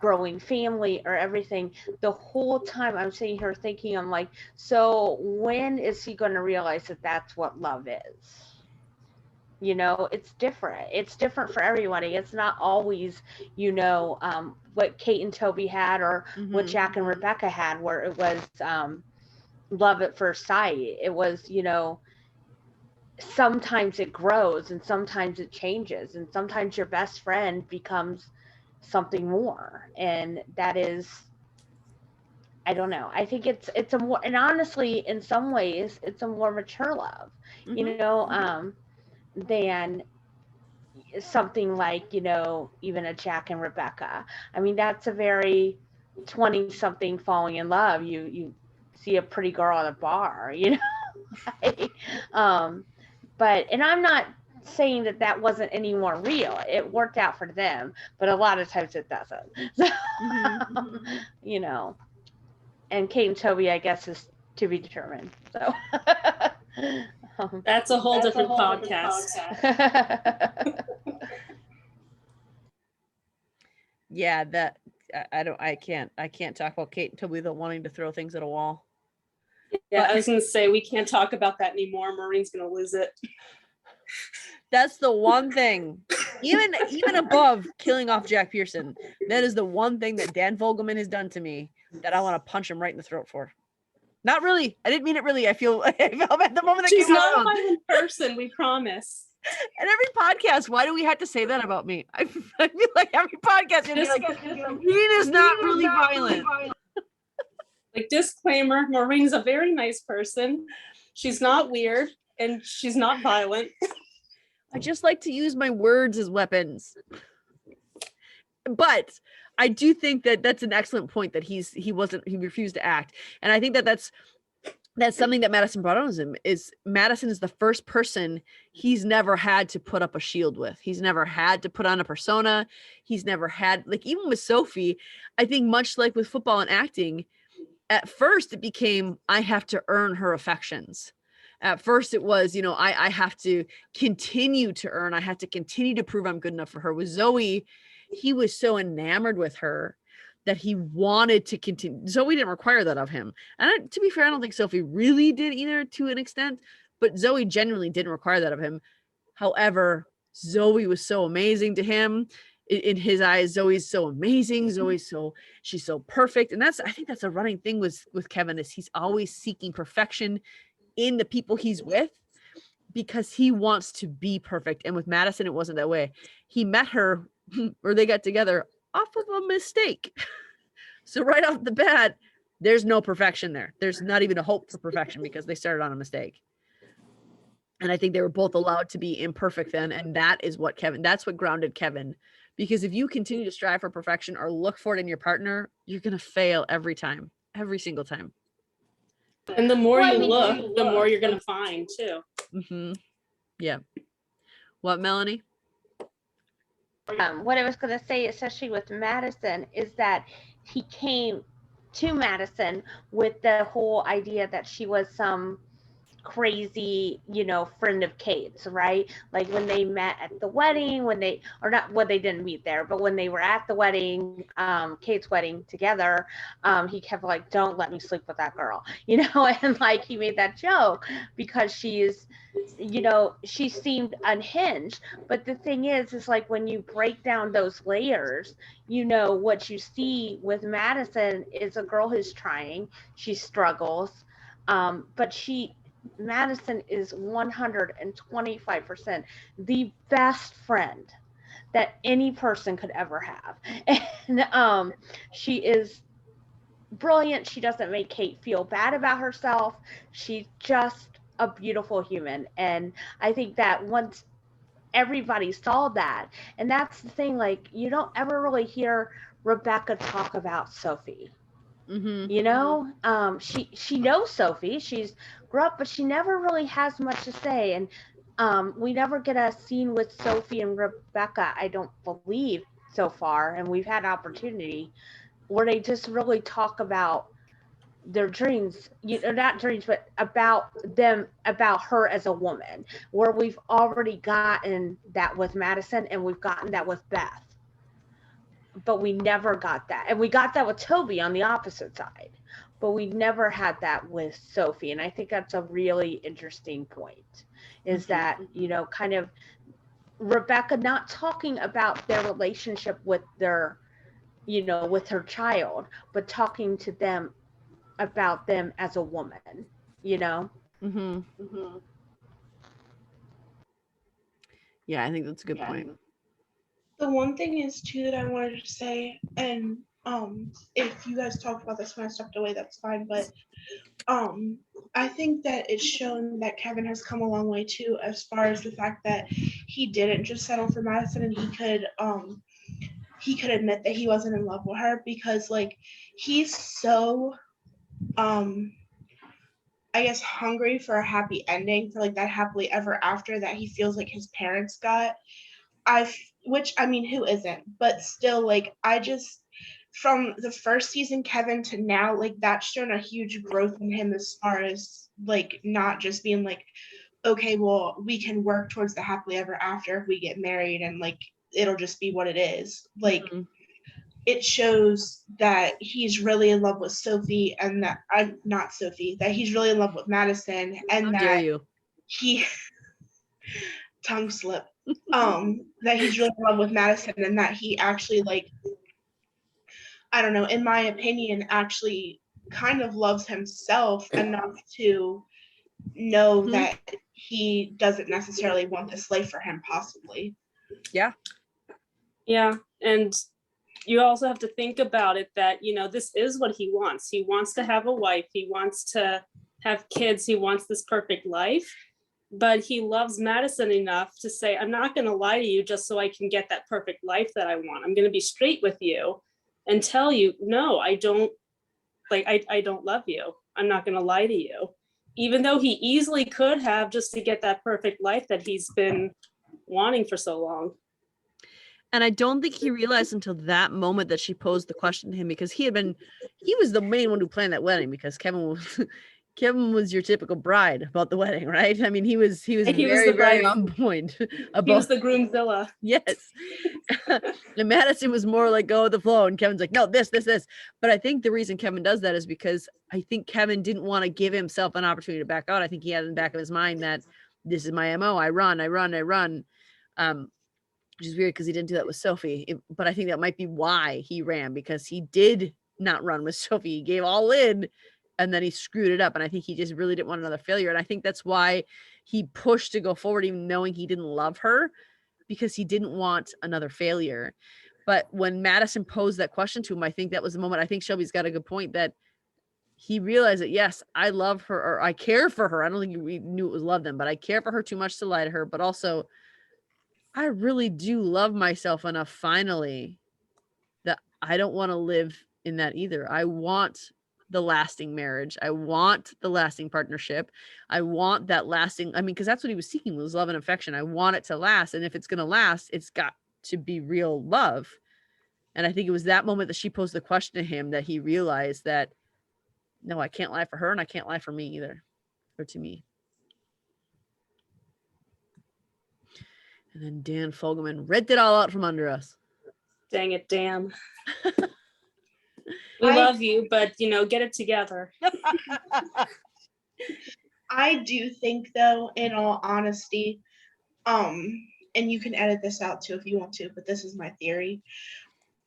growing family, or everything, the whole time I'm sitting here thinking, I'm like, so when is he going to realize that that's what love is? You know, it's different. It's different for everybody. It's not always, you know, what Kate and Toby had, or what Jack and Rebecca had, where it was love at first sight. It was, you know, sometimes it grows and sometimes it changes, and sometimes your best friend becomes something more, and that is, I don't know, I think it's a more, and honestly in some ways it's a more mature love, you know, than something like, you know, even a Jack and Rebecca. I mean, that's a very 20 something falling in love. You see a pretty girl at a bar, you know. Right? But, and I'm not saying that wasn't any more real. It worked out for them, but a lot of times it doesn't. So, you know, and Kate and Toby, I guess, is to be determined. So that's a whole different podcast. Yeah, that I can't talk about Kate and Toby though wanting to throw things at a wall. Yeah, but I was gonna say we can't talk about that anymore. Maureen's gonna lose it. That's the one thing, even above killing off Jack Pearson, that is the one thing that Dan Fogelman has done to me that I want to punch him right in the throat for. Not really. I didn't mean it really. I felt at the moment that she's not a violent person, we promise. And every podcast, why do we have to say that about me? I feel like every podcast, you'll be like, Maureen is not really violent. Like, disclaimer, Maureen's a very nice person. She's not weird, and she's not violent. I just like to use my words as weapons. But I do think that that's an excellent point, that he refused to act. And I think that that's something that Madison brought on him, is Madison is the first person he's never had to put up a shield with. He's never had to put on a persona. He's never had, like, even with Sophie, I think much like with football and acting, at first it became, I have to earn her affections. At first it was, you know, I have to continue to earn. I have to continue to prove I'm good enough for her. With Zoe, he was so enamored with her that he wanted to continue. Zoe didn't require that of him. And to be fair, I don't think Sophie really did either to an extent, but Zoe genuinely didn't require that of him. However, Zoe was so amazing to him. In his eyes, Zoe's so amazing. She's so perfect. And I think that's a running thing with Kevin, is he's always seeking perfection in the people he's with because he wants to be perfect. And with Madison, it wasn't that way. He met her or they got together off of a mistake. So right off the bat, there's no perfection there. There's not even a hope for perfection because they started on a mistake. And I think they were both allowed to be imperfect then. And that's what grounded Kevin. Because if you continue to strive for perfection or look for it in your partner, you're going to fail every time, every single time. And the more you look, the more you're going to find too. Mm-hmm. Yeah. What, Melanie? What I was going to say, especially with Madison, is that he came to Madison with the whole idea that she was some crazy, friend of Kate's, right? Like when they met at the wedding, they didn't meet there, but when they were at the wedding, Kate's wedding together, he kept like, don't let me sleep with that girl, and like he made that joke because she seemed unhinged. But the thing is like when you break down those layers, what you see with Madison is a girl who's trying, she struggles, but Madison is 125% the best friend that any person could ever have. And she is brilliant. She doesn't make Kate feel bad about herself. She's just a beautiful human. And I think that once everybody saw that, and that's the thing, like, you don't ever really hear Rebecca talk about Sophie. Mm-hmm. She knows Sophie. She's grew up, but she never really has much to say. And we never get a scene with Sophie and Rebecca, I don't believe, so far. And we've had opportunity where they just really talk about their dreams, not dreams, but about her as a woman, where we've already gotten that with Madison and we've gotten that with Beth. But we never got that. And we got that with Toby on the opposite side. But we never had that with Sophie. And I think that's a really interesting point, is that, kind of Rebecca not talking about their relationship with their, with her child, but talking to them about them as a woman, Mm-hmm. Mm-hmm. Yeah, I think that's a good point. The one thing is too that I wanted to say, and if you guys talked about this when I stepped away, that's fine. But I think that it's shown that Kevin has come a long way too, as far as the fact that he didn't just settle for Madison, and he could admit that he wasn't in love with her, because like he's so I guess hungry for a happy ending, for like that happily ever after that he feels like his parents got. Which I mean, who isn't? But still, like, I just, from the first season Kevin to now, like, that's shown a huge growth in him, as far as like not just being like, okay, well, we can work towards the happily ever after if we get married, and like it'll just be what it is. Like, Mm-hmm. It shows that he's really in love with Sophie, and that not Sophie, that he's really in love with Madison, and How that dare you? he tongue slip. That he's really in love with Madison, and that he actually, like, I don't know, in my opinion, actually kind of loves himself enough to know Mm-hmm. that he doesn't necessarily want this life for him, possibly. Yeah. Yeah. And you also have to think about it that, this is what he wants. He wants to have a wife. He wants to have kids. He wants this perfect life. But he loves Madison enough to say, I'm not going to lie to you just so I can get that perfect life that I want. I'm going to be straight with you and tell you, no, I don't, like, I don't love you. I'm not going to lie to you. Even though he easily could have, just to get that perfect life that he's been wanting for so long. And I don't think he realized until that moment that she posed the question to him, because he was the main one who planned that wedding, because Kevin was Kevin was your typical bride about the wedding, right? I mean, he was He was very, the very bride. on point He about was the groomzilla. yes. And Madison was more like go with the flow, and Kevin's like, no, this. But I think the reason Kevin does that is because I think Kevin didn't want to give himself an opportunity to back out. I think he had in the back of his mind that this is my MO. I run. Which is weird because he didn't do that with Sophie. But I think that might be why he ran, because he did not run with Sophie. He gave all in and then he screwed it up. And I think he just really didn't want another failure. And I think that's why he pushed to go forward, even knowing he didn't love her, because he didn't want another failure. But when Madison posed that question to him, I think that was the moment. I think Shelby's got a good point that he realized that, yes, I love her, or I care for her. I don't think we knew it was love then, but I care for her too much to lie to her. But also, I really do love myself enough finally that I don't want to live in that either. I want the lasting marriage. I want the lasting partnership. I want that lasting, I mean, because that's what he was seeking, was love and affection. I want it to last. And if it's going to last, it's got to be real love. And I think it was that moment that she posed the question to him that he realized that, no, I can't lie for her and I can't lie for me either, or to me. And then Dan Fogelman ripped it all out from under us. Dang it, Dan. We love you, but get it together. I do think, though, in all honesty, and you can edit this out too if you want to, but this is my theory.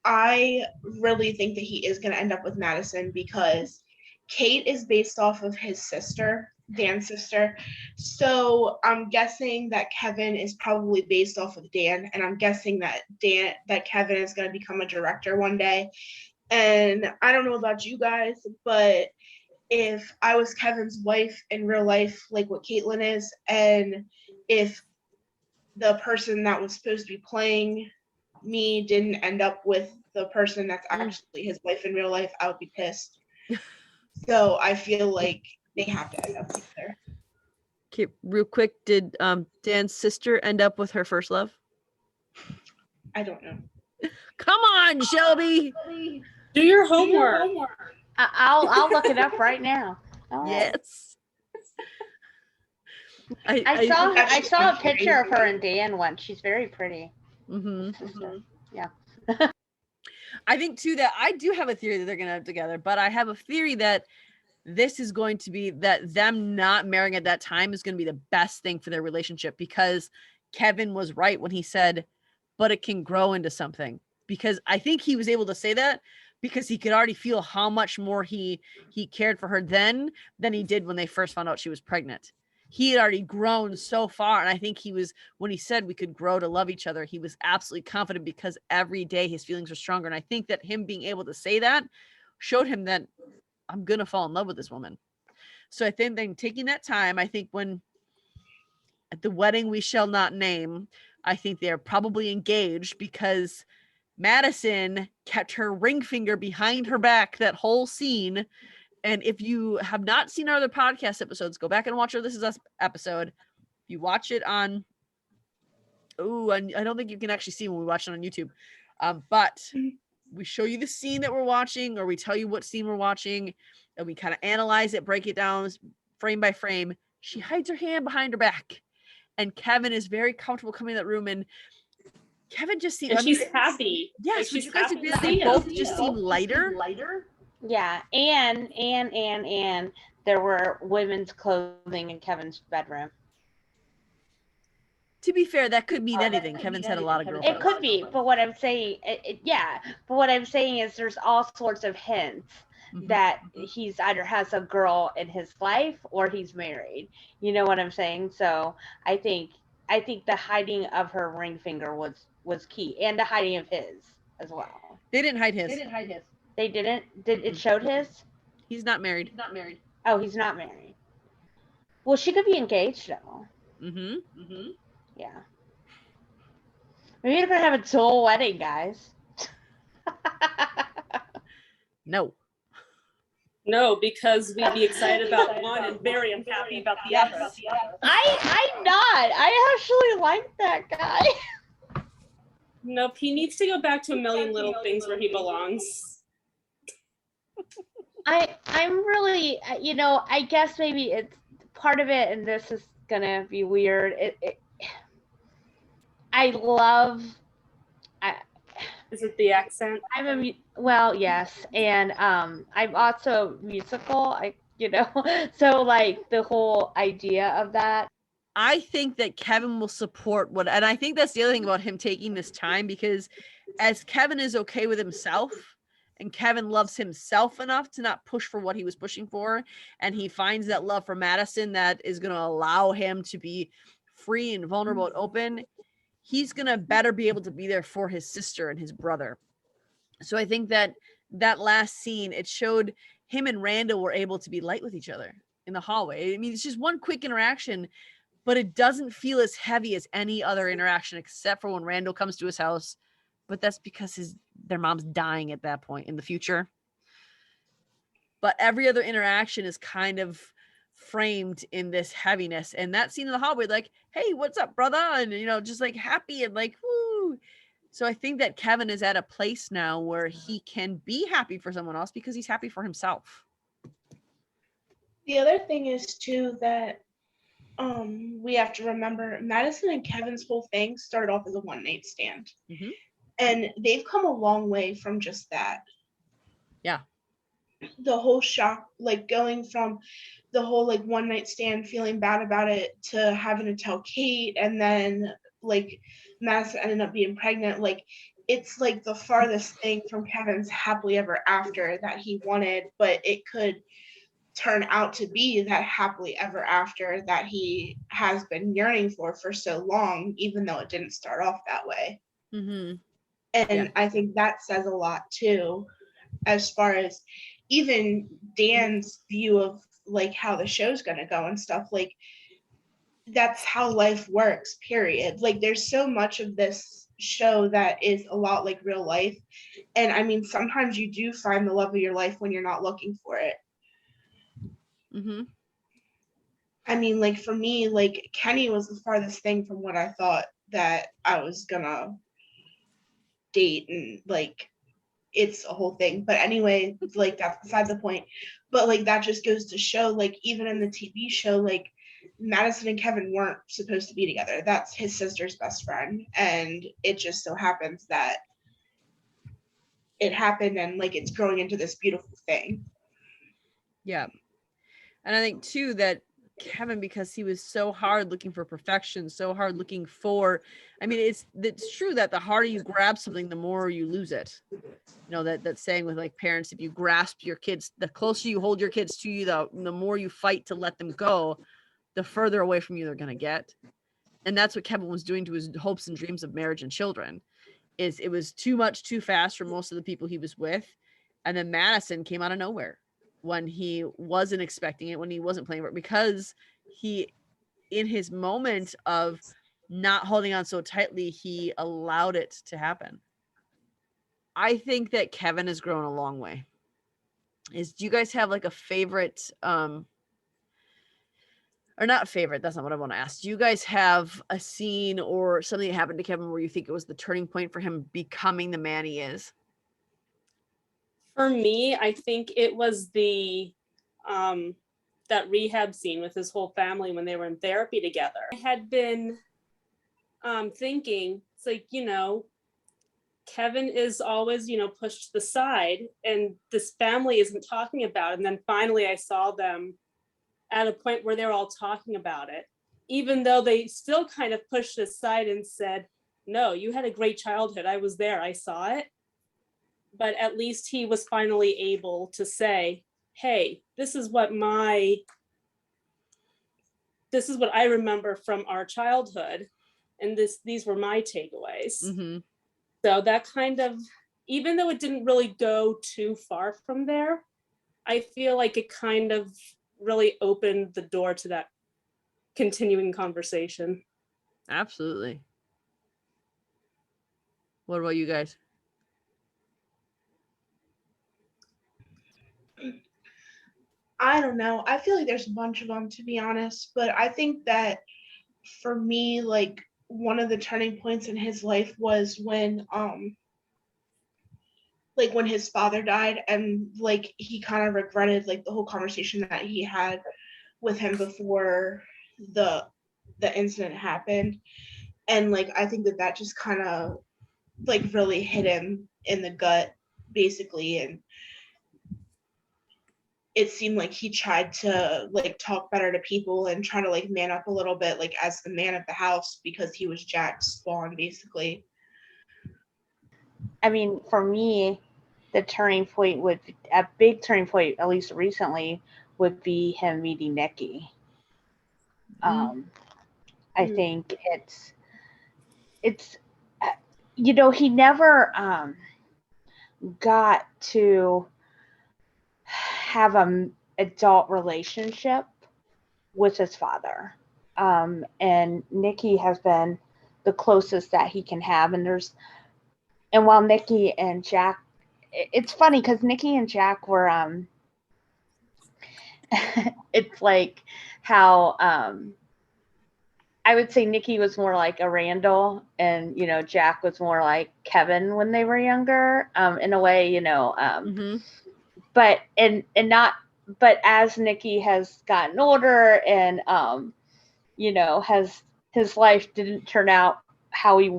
I really think that he is going to end up with Madison because Kate is based off of his sister, Dan's sister. So I'm guessing that Kevin is probably based off of Dan, and I'm guessing that Kevin is going to become a director one day. And I don't know about you guys, but if I was Kevin's wife in real life, like what Caitlin is, and if the person that was supposed to be playing me didn't end up with the person that's actually his wife in real life, I would be pissed. So I feel like they have to end up together. Okay, real quick, did Dan's sister end up with her first love? I don't know. Come on, Shelby. Do your homework. I'll look it up right now. All right. Yes. I saw a picture of her and Dan once. She's very pretty. Yeah. I think too that I do have a theory that they're gonna end up together, but I have a theory that this is going to be that them not marrying at that time is going to be the best thing for their relationship, because Kevin was right when he said, but it can grow into something. Because I think he was able to say that because he could already feel how much more he cared for her then than he did when they first found out she was pregnant. He had already grown so far. And I think he was, when he said we could grow to love each other, he was absolutely confident because every day his feelings were stronger. And I think that him being able to say that showed him that I'm going to fall in love with this woman. So I think then taking that time, I think when at the wedding we shall not name, I think they're probably engaged because Madison kept her ring finger behind her back that whole scene. And if you have not seen our other podcast episodes, go back and watch our This Is Us episode. If you watch it on, I don't think you can actually see when we watch it on YouTube. But we show you the scene that we're watching, or we tell you what scene we're watching, and we kind of analyze it, break it down frame by frame. She hides her hand behind her back. And Kevin is very comfortable coming in that room, and Kevin just seems, and she's happy. Yes, like you guys agree that they both just seem lighter? Yeah, and there were women's clothing in Kevin's bedroom. To be fair, that could mean anything. Kevin's had a lot of girlfriends. It could be, but what I'm saying, but what I'm saying is there's all sorts of hints that he's either has a girl in his life or he's married. You know what I'm saying? So I think the hiding of her ring finger was key, and the hiding of his as well. They didn't hide his. They didn't? Did it showed his? He's not married. Oh, he's not married. Well, she could be engaged though. Yeah. Maybe they're gonna have a dual wedding, guys. No, because we'd be excited about one and very unhappy about the other. I'm not. I actually like that guy. Nope, he needs to go back to A Million Little Things where he belongs. I'm really, I guess maybe it's part of it, and this is gonna be weird. I love. I, Is it the accent? well, yes, and I'm also musical. So like the whole idea of that. I think that Kevin will support what, and I think that's the other thing about him taking this time, because as Kevin is okay with himself and Kevin loves himself enough to not push for what he was pushing for, and he finds that love for Madison that is going to allow him to be free and vulnerable and open, he's going to better be able to be there for his sister and his brother. So I think that that last scene, it showed him and Randall were able to be light with each other in the hallway. I mean, it's just one quick interaction, but it doesn't feel as heavy as any other interaction except for when Randall comes to his house. But that's because their mom's dying at that point in the future. But every other interaction is kind of framed in this heaviness. And that scene in the hallway, like, hey, what's up, brother? And, just like happy and like, woo. So I think that Kevin is at a place now where he can be happy for someone else because he's happy for himself. The other thing is too that we have to remember Madison and Kevin's whole thing started off as a one-night stand. Mm-hmm. And they've come a long way from just that. Yeah. The whole shock, like going from the whole like one-night stand, feeling bad about it, to having to tell Kate, and then like Madison ended up being pregnant. Like it's like the farthest thing from Kevin's happily ever after that he wanted, but it could turn out to be that happily ever after that he has been yearning for so long, even though it didn't start off that way. Mm-hmm. And Yeah. I think that says a lot too, as far as even Dan's view of like how the show's going to go and stuff. Like that's how life works, period. Like there's so much of this show that is a lot like real life, and I mean sometimes you do find the love of your life when you're not looking for it. Mm-hmm. I mean, like for me, like Kenny was the farthest thing from what I thought that I was gonna date, and like it's a whole thing. But anyway, like that's beside the point. But like that just goes to show, like even in the TV show, like Madison and Kevin weren't supposed to be together. That's his sister's best friend, and it just so happens that it happened, and like it's growing into this beautiful thing. Yeah. And I think too that Kevin, because he was so hard looking for perfection, so hard looking for, I mean, it's true that the harder you grab something, the more you lose it. That saying with like parents, if you grasp your kids, the closer you hold your kids to you, the more you fight to let them go, the further away from you they're going to get. And that's what Kevin was doing to his hopes and dreams of marriage and children. It was too much too fast for most of the people he was with. And then Madison came out of nowhere when he wasn't expecting it, when he wasn't playing for it, because he, in his moment of not holding on so tightly, he allowed it to happen. I think that Kevin has grown a long way. Do you guys have like a favorite, or not favorite, that's not what I want to ask. Do you guys have a scene or something that happened to Kevin where you think it was the turning point for him becoming the man he is? For me, I think it was the that rehab scene with his whole family when they were in therapy together. I had been thinking, it's like, Kevin is always, pushed to the side, and this family isn't talking about it. And then finally I saw them at a point where they're all talking about it, even though they still kind of pushed it aside and said, no, you had a great childhood. I was there. I saw it. But at least he was finally able to say, hey, this is what I remember from our childhood. And these were my takeaways. Mm-hmm. So that kind of, even though it didn't really go too far from there, I feel like it kind of really opened the door to that continuing conversation. Absolutely. What about you guys? I don't know. I feel like there's a bunch of them, to be honest, but I think that for me, like one of the turning points in his life was when like when his father died, and like he kind of regretted like the whole conversation that he had with him before the incident happened. And like I think that just kind of like really hit him in the gut basically, and it seemed like he tried to like talk better to people and try to like man up a little bit, like as the man of the house, because he was Jack's spawn basically. I mean, for me, the turning point would, a big turning point, at least recently, would be him meeting Nikki. I think it's you know, he never got to have an adult relationship with his father, and Nikki has been the closest that he can have. And while Nikki and Jack, it's funny because Nikki and Jack were it's like how I would say Nikki was more like a Randall, and you know, Jack was more like Kevin when they were younger, in a way, you know. But but as Nikki has gotten older and you know, his life didn't turn out how he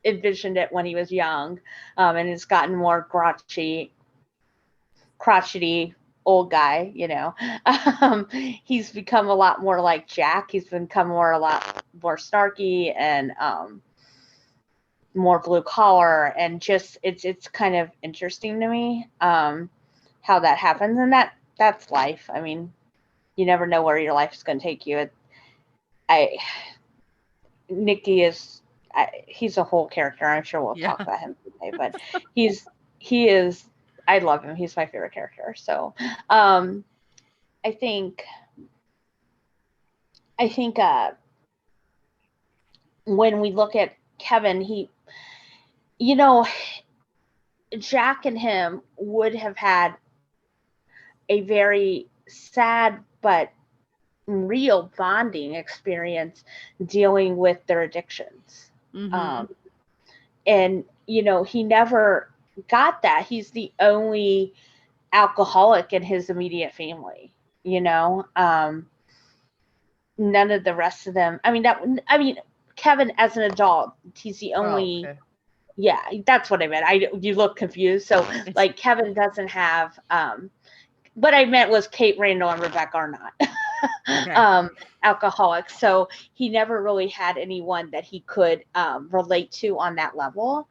envisioned it when he was young, and has gotten more crotchety old guy, you know. He's become a lot more like Jack. He's become a lot more snarky and more blue collar, and just it's kind of interesting to me how that happens, and that's life. I mean, you never know where your life is going to take you. Nikki is he's a whole character. I'm sure we'll talk about him today, but he is. I love him. He's my favorite character. So, I think when we look at Kevin, you know, Jack and him would have had a very sad but real bonding experience dealing with their addictions. And, you know, he never got that. He's the only alcoholic in his immediate family, you know. None of the rest of them. I mean, Kevin as an adult, he's the only. Oh, okay. Yeah, that's what I meant. You look confused. So like Kevin doesn't have. What I meant was Kate, Randall, and Rebecca are not okay. Alcoholics. So he never really had anyone that he could relate to on that level.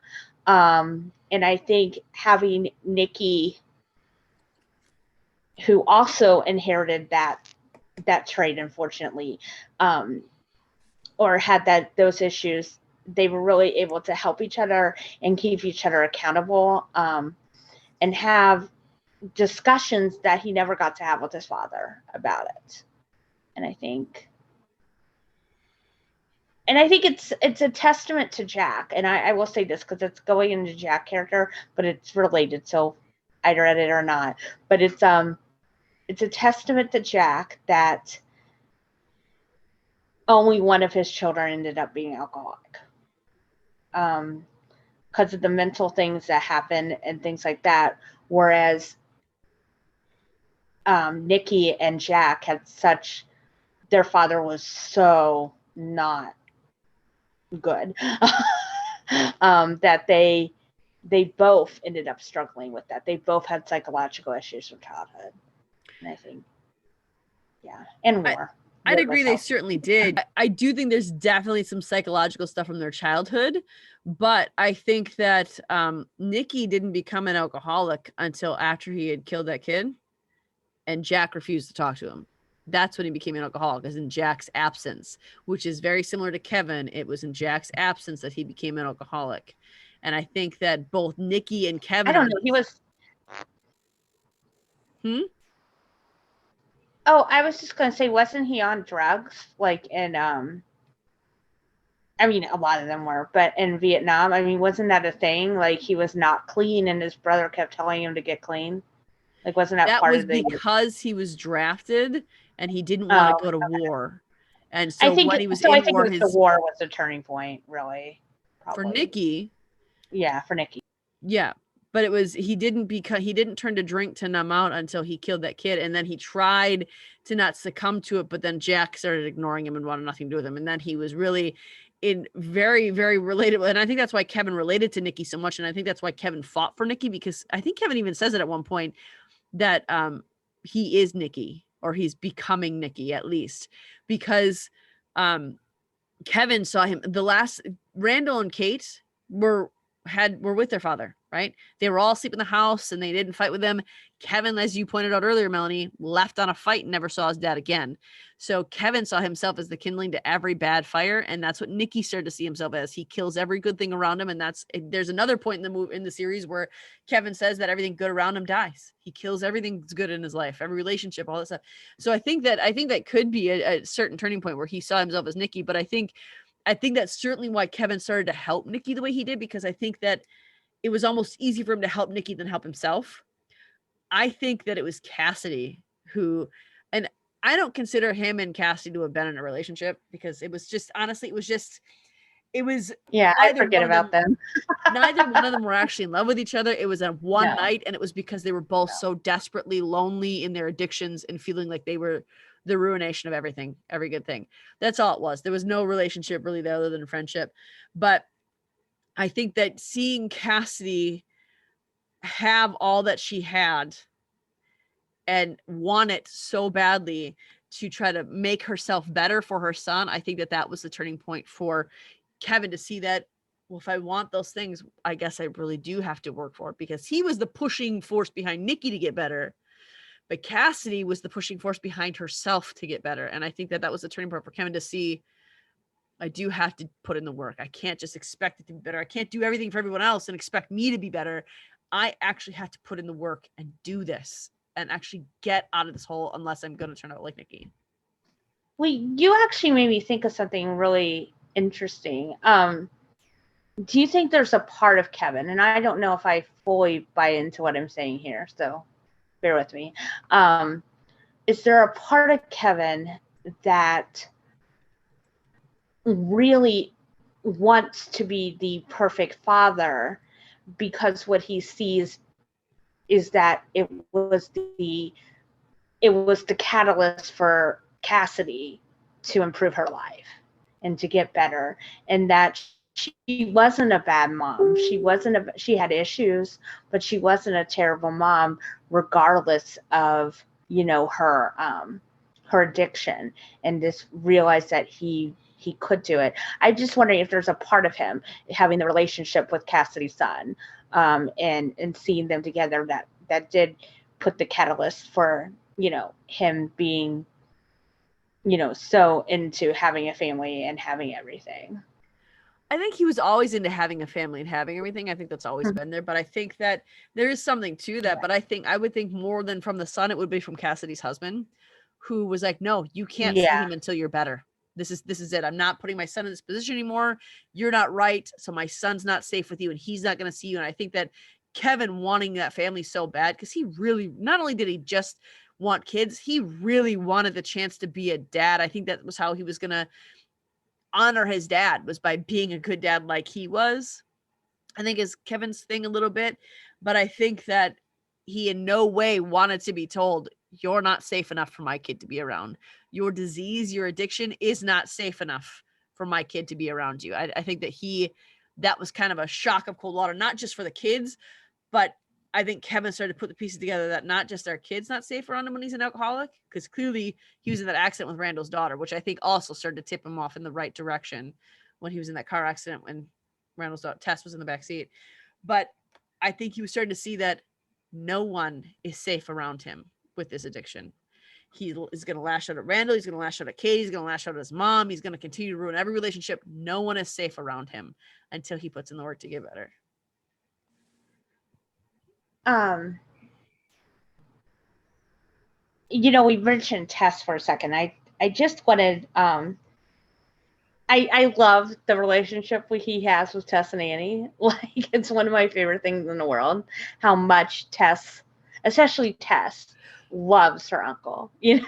And I think having Nikki, who also inherited that trait, unfortunately, or had those issues, they were really able to help each other and keep each other accountable, and have discussions that he never got to have with his father about it. And I think it's a testament to Jack. And I will say this because it's going into Jack character, but it's related, so I read it or not. But it's a testament to Jack that only one of his children ended up being alcoholic, because of the mental things that happen and things like that. Whereas Nikki and Jack had their father was so not good that they both ended up struggling with that. They both had psychological issues from childhood. And I think, and more. I'd agree they certainly did. I do think there's definitely some psychological stuff from their childhood, but I think that Nikki didn't become an alcoholic until after he had killed that kid, and Jack refused to talk to him. That's when he became an alcoholic, is in Jack's absence, which is very similar to Kevin. It was in Jack's absence that he became an alcoholic. And I think that both Nikki and Kevin... I don't know. He was... Oh, I was just going to say, wasn't he on drugs? Like in, I mean, a lot of them were, but in Vietnam, I mean, wasn't that a thing? Like he was not clean and his brother kept telling him to get clean. Like, wasn't that part of the... because he was drafted and he didn't want to go to war. And so I think when he was so. in I think war, the war was a turning point, really. Probably. For Nikki. Yeah, for Nikki. Yeah. but it was he didn't turn to drink to numb out until he killed that kid, and then he tried to not succumb to it, but then Jack started ignoring him and wanted nothing to do with him, and then he was really in very, very relatable. And I think that's why Kevin related to Nikki so much, and I think that's why Kevin fought for Nikki, because I think Kevin even says it at one point that he is Nikki, or he's becoming Nikki at least, because Kevin saw him. The last Randall and Kate were with their father, right? They were all asleep in the house and they didn't fight with them. Kevin, as you pointed out earlier, Melanie, left on a fight and never saw his dad again. So Kevin saw himself as the kindling to every bad fire, and that's what Nikki started to see himself as. He kills every good thing around him, and there's another point in the series where Kevin says that everything good around him dies. He kills everything that's good in his life, every relationship, all that stuff. So I think that could be a certain turning point where he saw himself as Nikki, but I think that's certainly why Kevin started to help Nikki the way he did, because I think that it was almost easy for him to help Nikki than help himself. I think that it was Cassidy who, and I don't consider him and Cassidy to have been in a relationship, because it was just, honestly, yeah, I forget about them. Neither one of them were actually in love with each other. It was a one No. night, and it was because they were both so desperately lonely in their addictions and feeling like they were the ruination of everything, every good thing. That's all it was. There was no relationship really there other than friendship. But I think that seeing Cassidy have all that she had and want it so badly to try to make herself better for her son, I think that was the turning point for Kevin to see that, well, if I want those things, I guess I really do have to work for it, because he was the pushing force behind Nikki to get better, but Cassidy was the pushing force behind herself to get better. And I think that was the turning point for Kevin to see, I do have to put in the work. I can't just expect it to be better. I can't do everything for everyone else and expect me to be better. I actually have to put in the work and do this and actually get out of this hole, unless I'm going to turn out like Nikki. Well, you actually made me think of something really interesting. Do you think there's a part of Kevin, and I don't know if I fully buy into what I'm saying here, so bear with me. Is there a part of Kevin that really wants to be the perfect father, because what he sees is that it was the catalyst for Cassidy to improve her life and to get better, and that she wasn't a bad mom. She had issues, but she wasn't a terrible mom, regardless of, her addiction, and just realized that he could do it. I'm just wondering if there's a part of him having the relationship with Cassidy's son, and seeing them together that did put the catalyst for, him being, so into having a family and having everything. I think he was always into having a family and having everything. I think that's always been there, but I think that there is something to that. But I would think more than from the son, it would be from Cassidy's husband, who was like, no, you can't see him until you're better. This is it. I'm not putting my son in this position anymore. You're not right. So my son's not safe with you, and he's not going to see you. And I think that Kevin wanting that family so bad, because he really, not only did he just want kids, he really wanted the chance to be a dad. I think that was how he was going to honor his dad, was by being a good dad like he was. I think is Kevin's thing a little bit, but I think that he in no way wanted to be told, you're not safe enough for my kid to be around. Your disease, your addiction is not safe enough for my kid to be around you. I think that was kind of a shock of cold water, not just for the kids, but I think Kevin started to put the pieces together that not just our kid's not safe around him when he's an alcoholic, because clearly he was in that accident with Randall's daughter, which I think also started to tip him off in the right direction when he was in that car accident when Randall's daughter, Tess, was in the back seat. But I think he was starting to see that no one is safe around him with this addiction. He is going to lash out at Randall. He's going to lash out at Kate. He's going to lash out at his mom. He's going to continue to ruin every relationship. No one is safe around him until he puts in the work to get better. We mentioned Tess for a second. I just wanted, I love the relationship he has with Tess and Annie. Like, it's one of my favorite things in the world, how much Tess, especially Tess, loves her uncle, and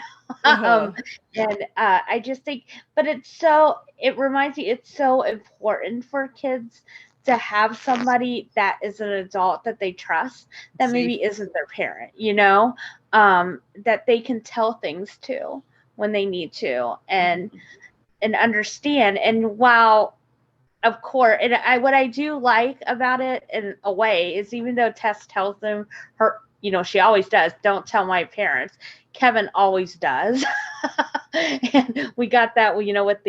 I just think, but it reminds me, it's so important for kids to have somebody that is an adult that they trust that maybe isn't their parent, that they can tell things to when they need to and understand. And while of course, and what I do like about it in a way is even though Tess tells them she always does, don't tell my parents, Kevin always does. And we got that, with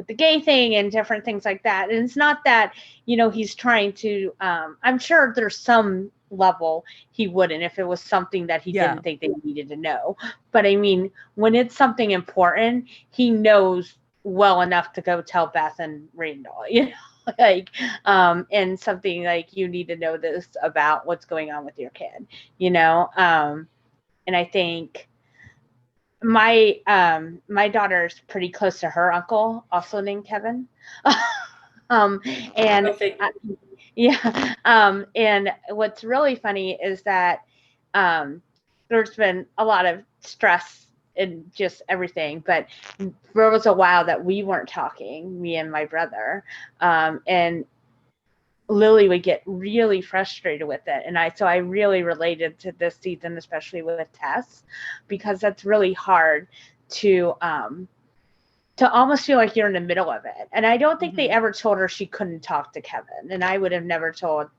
the gay thing and different things like that. And it's not that, he's trying to, I'm sure there's some level he wouldn't if it was something that he didn't think they needed to know. But I mean, when it's something important, he knows well enough to go tell Beth and Randall, and something like, you need to know this about what's going on with your kid, and I think my daughter's pretty close to her uncle, also named Kevin. And and what's really funny is that there's been a lot of stress and just everything, but there was a while that we weren't talking, me and my brother, and Lily would get really frustrated with it. And so I really related to this season, especially with Tess, because that's really hard to almost feel like you're in the middle of it. And I don't think they ever told her she couldn't talk to Kevin. And I would have never told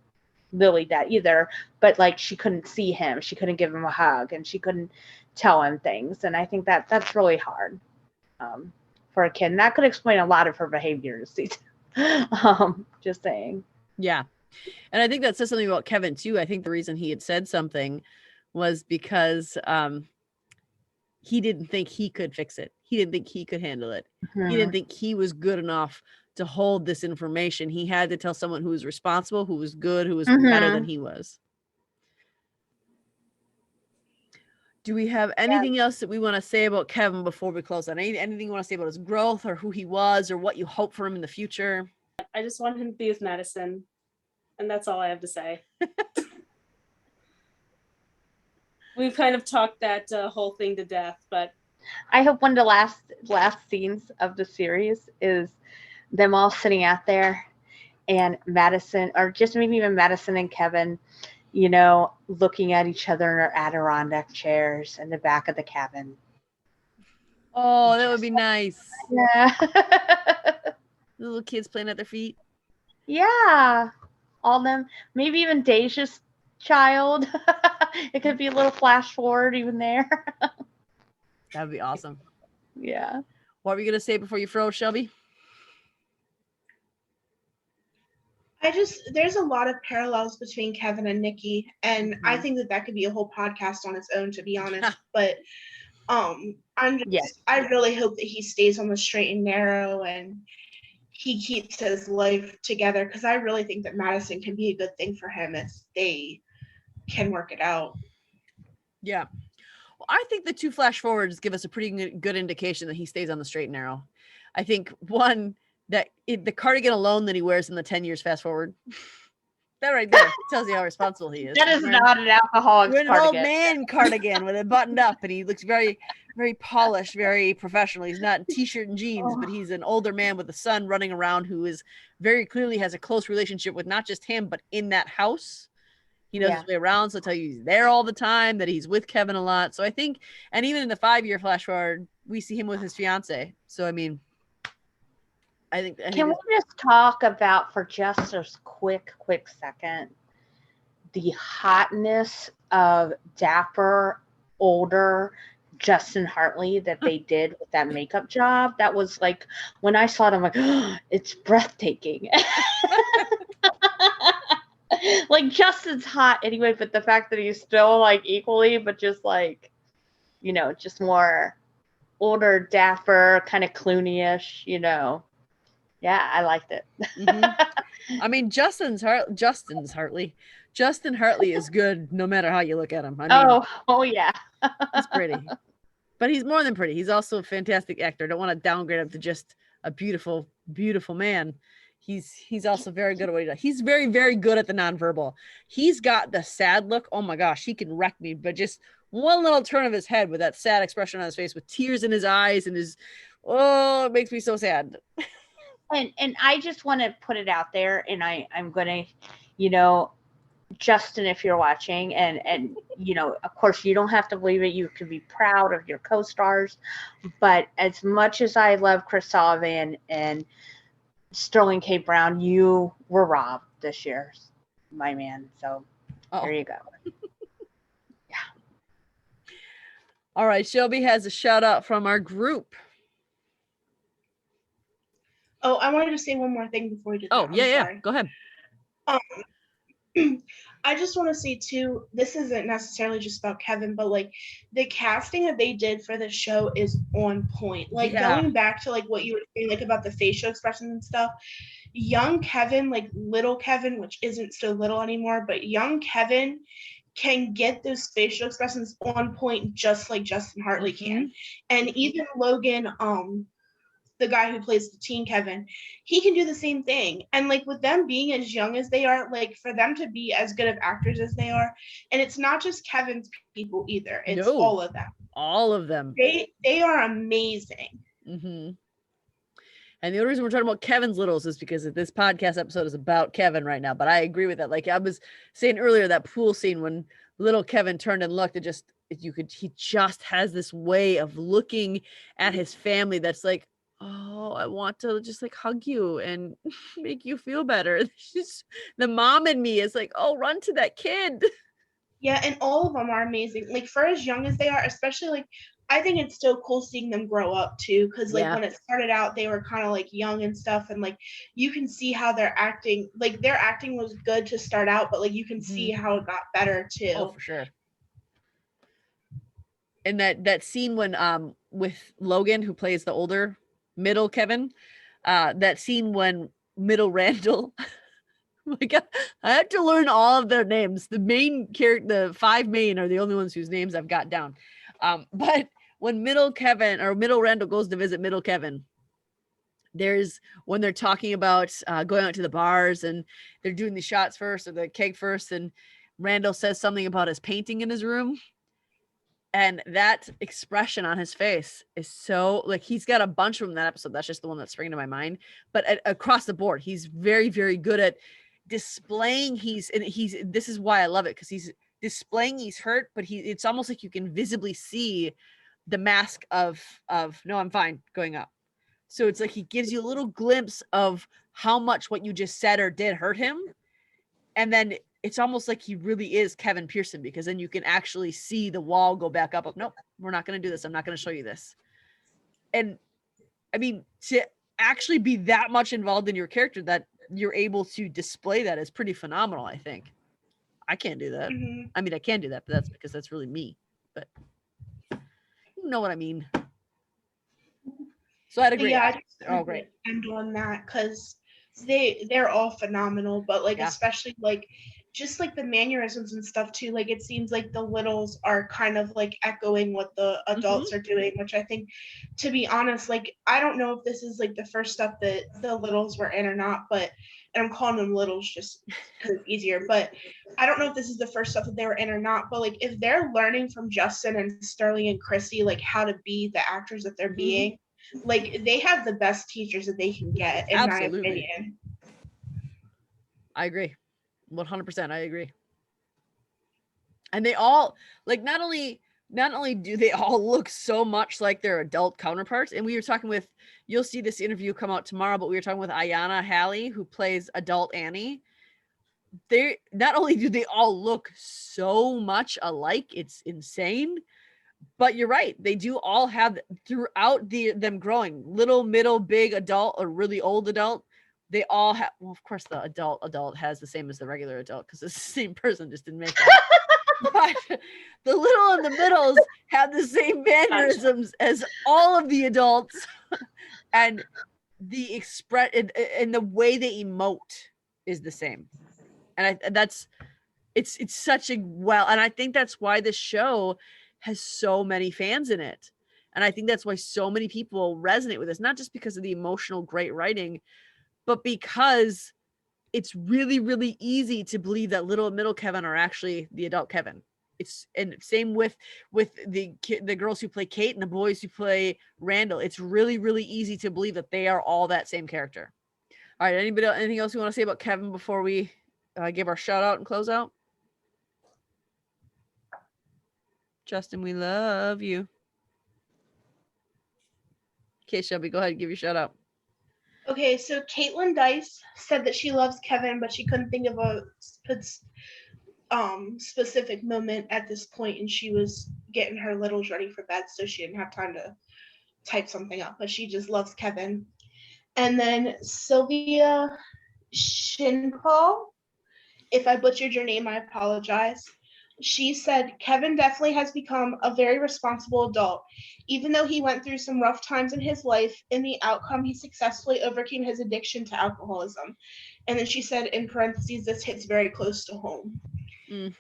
Lily that either, but like, she couldn't see him. She couldn't give him a hug and she couldn't tell him things. And I think that's really hard for a kid. And that could explain a lot of her behavior this season. Just saying. Yeah. And I think that says something about Kevin too. I think the reason he had said something was because he didn't think he could fix it. He didn't think he could handle it. He didn't think he was good enough to hold this information. He had to tell someone who was responsible, who was good, who was better than he was. Do we have anything else that we want to say about Kevin before we close on? Anything you want to say about his growth or who he was or what you hope for him in the future? I just want him to be with Madison, and that's all I have to say. We've kind of talked that whole thing to death, but I hope one of the last scenes of the series is them all sitting out there and Madison, or just maybe even Madison and Kevin, looking at each other in their Adirondack chairs in the back of the cabin. Oh, that would be nice. Yeah. The little kids playing at their feet. Yeah. All them, maybe even Deja's child. It could be a little flash forward even there. That would be awesome. Yeah. What were you going to say before you froze, Shelby? There's a lot of parallels between Kevin and Nikki, and I think that could be a whole podcast on its own, to be honest. But I really hope that he stays on the straight and narrow and he keeps his life together, because I really think that Madison can be a good thing for him if they can work it out. Yeah. Well, I think the two flash forwards give us a pretty good indication that he stays on the straight and narrow. I think one, that the cardigan alone that he wears in the 10 years fast forward, that right there tells you how responsible he is. That is not an alcoholic cardigan. An old man cardigan with it buttoned up, and he looks very, very polished, very professional. He's not in t-shirt and jeans, but he's an older man with a son running around who is very clearly has a close relationship with not just him, but in that house. He knows his way around, so I'll tell you he's there all the time, that he's with Kevin a lot. So I think, and even in the 5-year flash forward, we see him with his fiance. So, I mean, I think. Can we just talk about, for just a quick second, the hotness of dapper, older Justin Hartley that they did with that makeup job? That was like, when I saw it, I'm like, oh, it's breathtaking. Like, Justin's hot anyway, but the fact that he's still like equally, but just like, just more older, dapper, kind of Clooney-ish, Yeah, I liked it. I mean, Justin Hartley is good no matter how you look at him. I mean, oh yeah. He's pretty. But he's more than pretty. He's also a fantastic actor. I don't want to downgrade him to just a beautiful, beautiful man. He's also very good at what he does. He's very, very good at the nonverbal. He's got the sad look. Oh my gosh, he can wreck me. But just one little turn of his head with that sad expression on his face, with tears in his eyes and it makes me so sad. And I just want to put it out there, and I'm gonna, you know, Justin, if you're watching, and you know, of course, you don't have to believe it. You can be proud of your co-stars, but as much as I love Chris Sullivan and Sterling K. Brown, you were robbed this year, my man. So there you go. All right, Shelby has a shout out from our group. Oh, I wanted to say one more thing before we do that. Oh, yeah. Go ahead. I just want to say too, this isn't necessarily just about Kevin, but like the casting that they did for the show is on point. Like going back to like what you were saying, like about the facial expressions and stuff, young Kevin, like little Kevin, which isn't still little anymore, but young Kevin can get those facial expressions on point just like Justin Hartley can. And even Logan, the guy who plays the teen Kevin, he can do the same thing. And like with them being as young as they are, like for them to be as good of actors as they are, and it's not just Kevin's people either, it's all of them. All of them. They are amazing. And the only reason we're talking about Kevin's littles is because this podcast episode is about Kevin right now. But I agree with that. Like I was saying earlier, that pool scene when little Kevin turned and looked, he just has this way of looking at his family that's like, oh, I want to just like hug you and make you feel better. The mom in me is like, oh, run to that kid. Yeah, and all of them are amazing. Like for as young as they are, especially like I think it's still cool seeing them grow up too, because like when it started out, they were kind of like young and stuff, and like you can see how they're acting. Like their acting was good to start out, but like you can see how it got better too. Oh, for sure. And that scene when with Logan, who plays the older middle Kevin, that scene when middle Randall. Oh my God, I had to learn all of their names. The main character, the 5 main are the only ones whose names I've got down. But when middle Kevin or middle Randall goes to visit middle Kevin, there's when they're talking about going out to the bars and they're doing the shots first or the keg first, and Randall says something about his painting in his room. And that expression on his face is so like he's got a bunch of them in that episode. That's just the one that's springing to my mind. But across the board, he's very, very good at displaying this is why I love it, because he's displaying he's hurt, but it's almost like you can visibly see the mask of no, I'm fine going up. So it's like he gives you a little glimpse of how much what you just said or did hurt him. And then it's almost like he really is Kevin Pearson, because then you can actually see the wall go back up of, nope, we're not going to do this. I'm not going to show you this. And I mean, to actually be that much involved in your character that you're able to display that is pretty phenomenal. I think I can't do that. I mean, I can do that, but that's because that's really me, but you know what I mean? So I'd agree. Yeah, I just great. End on that because they're all phenomenal, but like especially like just like the mannerisms and stuff too. Like it seems like the littles are kind of like echoing what the adults are doing, which I think, to be honest, like I don't know if this is like the first stuff that the littles were in or not, but and I'm calling them littles just because it's easier, but I don't know if this is the first stuff that they were in or not, but like if they're learning from Justin and Sterling and Chrissy, like how to be the actors that they're being, like they have the best teachers that they can get, in my opinion. I agree. 100%. I agree. And they all like, not only do they all look so much like their adult counterparts. And we were talking with, you'll see this interview come out tomorrow, but we were talking with Ayanna Halley, who plays adult Annie. They not only do they all look so much alike, it's insane. But you're right. They do all have throughout them growing, little, middle, big adult, or really old adult. They all have, well, of course, the adult has the same as the regular adult because it's the same person, just didn't make that. But the little and the middles have the same mannerisms as all of the adults, and the express and the way they emote is the same. And it's such a and I think that's why this show has so many fans in it. And I think that's why so many people resonate with this, not just because of the emotional, great writing, but because it's really, really easy to believe that little and middle Kevin are actually the adult Kevin. It's and same with the girls who play Kate and the boys who play Randall. It's really, really easy to believe that they are all that same character. All right. Anybody else, anything else you want to say about Kevin before we give our shout out and close out? Justin, we love you. Okay, Shelby, go ahead and give your shout out. Okay, so Caitlin Dice said that she loves Kevin, but she couldn't think of a specific moment at this point, and she was getting her littles ready for bed, so she didn't have time to type something up, but she just loves Kevin. And then Sylvia Shinpo, if I butchered your name, I apologize. She said Kevin definitely has become a very responsible adult. Even though he went through some rough times in his life, in the outcome, he successfully overcame his addiction to alcoholism. And then she said, in parentheses, this hits very close to home. Mm.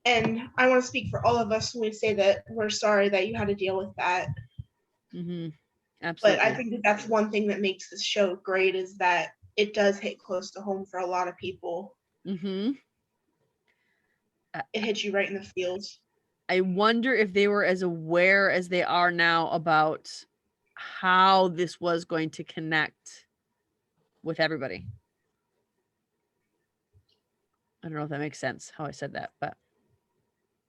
And I want to speak for all of us when we say that we're sorry that you had to deal with that. Mm-hmm. But Absolutely. I think that that's one thing that makes this show great, is that it does hit close to home for a lot of people. Mm-hmm. It hits you right in the feels. I wonder if they were as aware as they are now about how this was going to connect with everybody. I don't know if that makes sense how I said that, but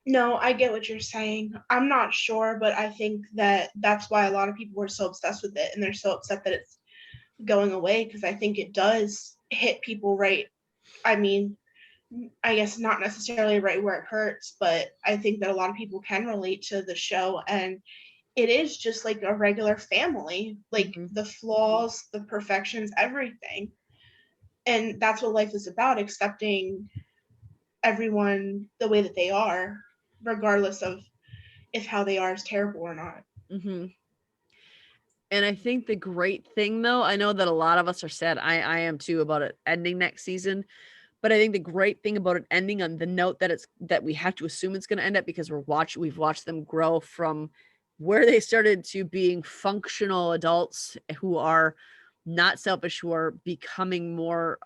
No, I get what you're saying. I'm not sure, but I think that that's why a lot of people were so obsessed with it, and they're so upset that it's going away, because I think it does hit people right. I mean, I guess not necessarily right where it hurts, but I think that a lot of people can relate to the show, and it is just like a regular family, like the flaws, the perfections, everything. And that's what life is about, accepting everyone the way that they are, regardless of if how they are is terrible or not. mm-hmm. And I think the great thing, though, I know that a lot of us are sad. I am too, about it ending next season. But I think the great thing about it ending on the note that we have to assume it's going to end up, because we've watched them grow from where they started to being functional adults who are not selfish, who are becoming more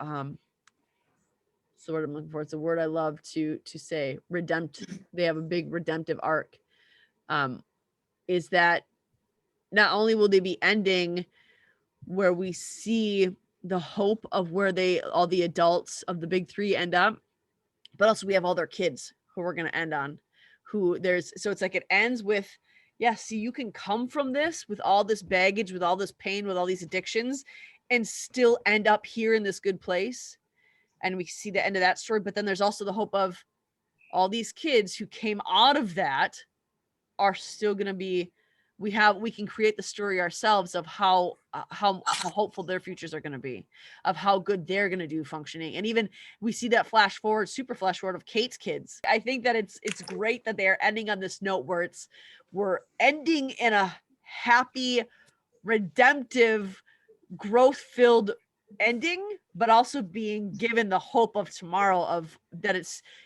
sort of, I'm looking for, it's a word I love to say, redemptive. They have a big redemptive arc. Is that not only will they be ending where we see the hope of where all the adults of the big three end up, but also we have all their kids who we're going to end on, so it's like it ends with, yeah, see, you can come from this with all this baggage, with all this pain, with all these addictions, and still end up here in this good place. And we see the end of that story. But then there's also the hope of all these kids who came out of that are still going to be, we can create the story ourselves of how hopeful their futures are going to be, of how good they're going to do functioning. And even we see that super flash forward of Kate's kids. I think that it's great that they're ending on this note where we're ending in a happy, redemptive, growth-filled ending, but also being given the hope of tomorrow, of that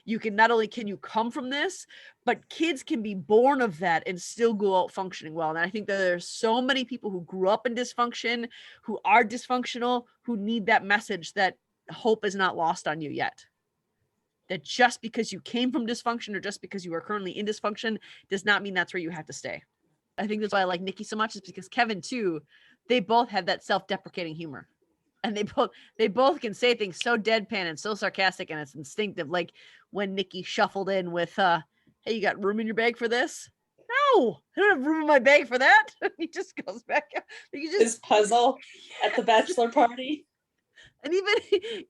you can, not only can you come from this, but kids can be born of that and still go out functioning well. And I think that there's so many people who grew up in dysfunction, who are dysfunctional, who need that message that hope is not lost on you yet. That just because you came from dysfunction, or just because you are currently in dysfunction, does not mean that's where you have to stay. I think that's why I like Nikki so much, is because Kevin too, they both have that self-deprecating humor. And they both can say things so deadpan and so sarcastic, and it's instinctive. Like when Nikki shuffled in with, hey, you got room in your bag for this? No, I don't have room in my bag for that. He just goes back. His puzzle at the bachelor party. And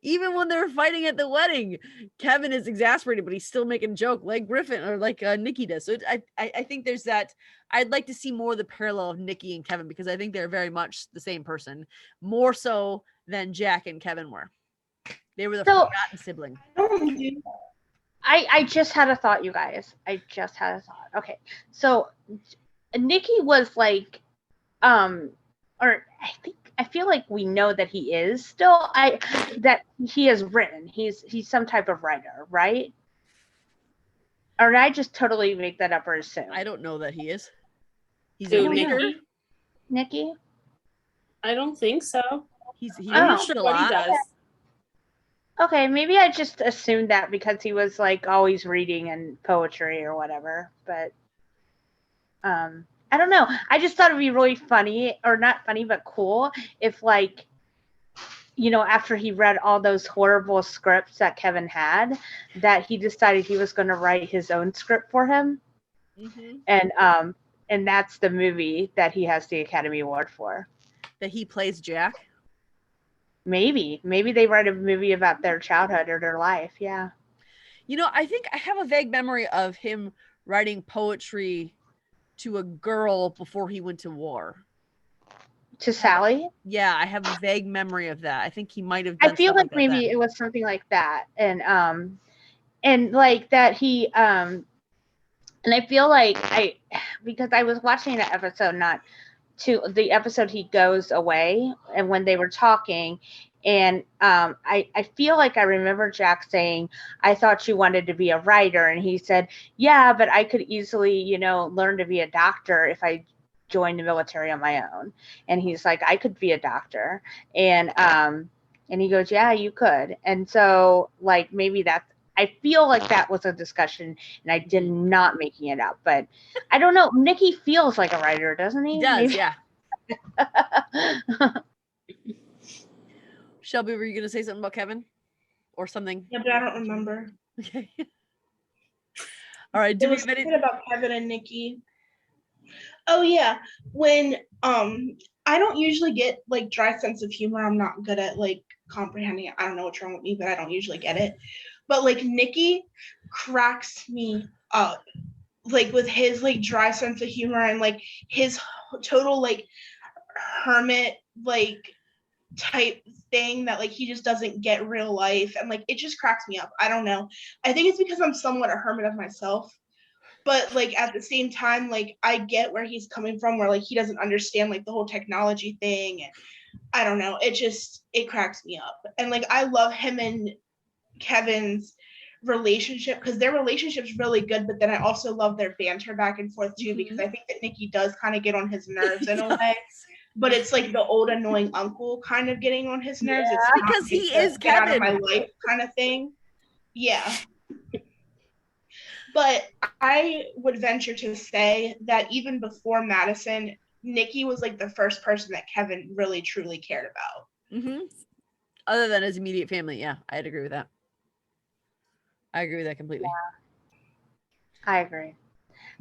even when they're fighting at the wedding, Kevin is exasperated, but he's still making a joke like Griffin or like Nikki does. So I think there's that. I'd like to see more of the parallel of Nikki and Kevin, because I think they're very much the same person, more so than Jack and Kevin were. They were the forgotten sibling. I just had a thought, you guys. I just had a thought. Okay, so Nikki was like, or I feel like we know that he is still, that he has written. He's some type of writer, right? Or did I just totally make that up or assume? I don't know that he is. He's Who, a maker. Nikki? I don't think so. He wrote a lot. He does. Okay, maybe I just assumed that because he was like always reading and poetry or whatever. But I don't know. I just thought it'd be really funny, or not funny, but cool, if like after he read all those horrible scripts that Kevin had, that he decided he was going to write his own script for him. Mm-hmm. And that's the movie that he has the Academy Award for. That he plays Jack. Maybe they write a movie about their childhood or their life. Yeah. I think I have a vague memory of him writing poetry to a girl before he went to war. To Sally? Yeah, I have a vague memory of that. I think he might have done I feel like something maybe it was something like that. And like that he and I feel like because I was watching the episode, not to the episode he goes away, and when they were talking, and I feel like I remember Jack saying, I thought you wanted to be a writer, and he said, yeah, but I could easily learn to be a doctor if I joined the military on my own. And he's like, I could be a doctor. And he goes, yeah, you could. And so like maybe that's, I feel like that was a discussion, and I did not making it up, but I don't know. Nikki feels like a writer, doesn't he? He does, Maybe. yeah. Shelby, were you going to say something about Kevin or something? Yeah, but I don't remember. Okay. All right. There was something about Kevin and Nikki. Oh yeah, when I don't usually get like dry sense of humor. I'm not good at like comprehending it. I don't know what's wrong with me, but I don't usually get it. But like Nikki cracks me up, like with his like dry sense of humor and like his total like hermit like type thing that like he just doesn't get real life, and like it just cracks me up. I don't know. I think it's because I'm somewhat a hermit of myself. But like at the same time, like I get where he's coming from, where like he doesn't understand like the whole technology thing, and I don't know, it cracks me up. And like I love him and Kevin's relationship, because their relationship's really good, but then I also love their banter back and forth too, because I think that Nikki does kind of get on his nerves in a way, but it's like the old annoying uncle kind of getting on his nerves. Yeah. It's not because he like is get out of Kevin. my life kind of thing. Yeah. But I would venture to say that even before Madison, Nikki was like the first person that Kevin really truly cared about. Mm-hmm. Other than his immediate family, yeah, I'd agree with that. I agree with that completely. Yeah. I agree.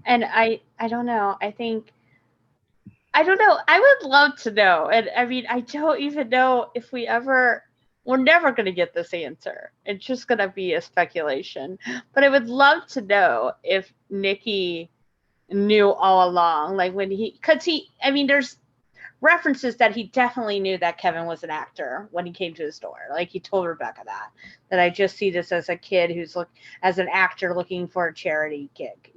And I don't know. I don't know. I would love to know. And I mean, I don't even know if we're never going to get this answer. It's just going to be a speculation. But I would love to know if Nikki knew all along, like there's references that he definitely knew that Kevin was an actor when he came to his door. Like he told Rebecca that I just see this as a kid who's as an actor looking for a charity gig,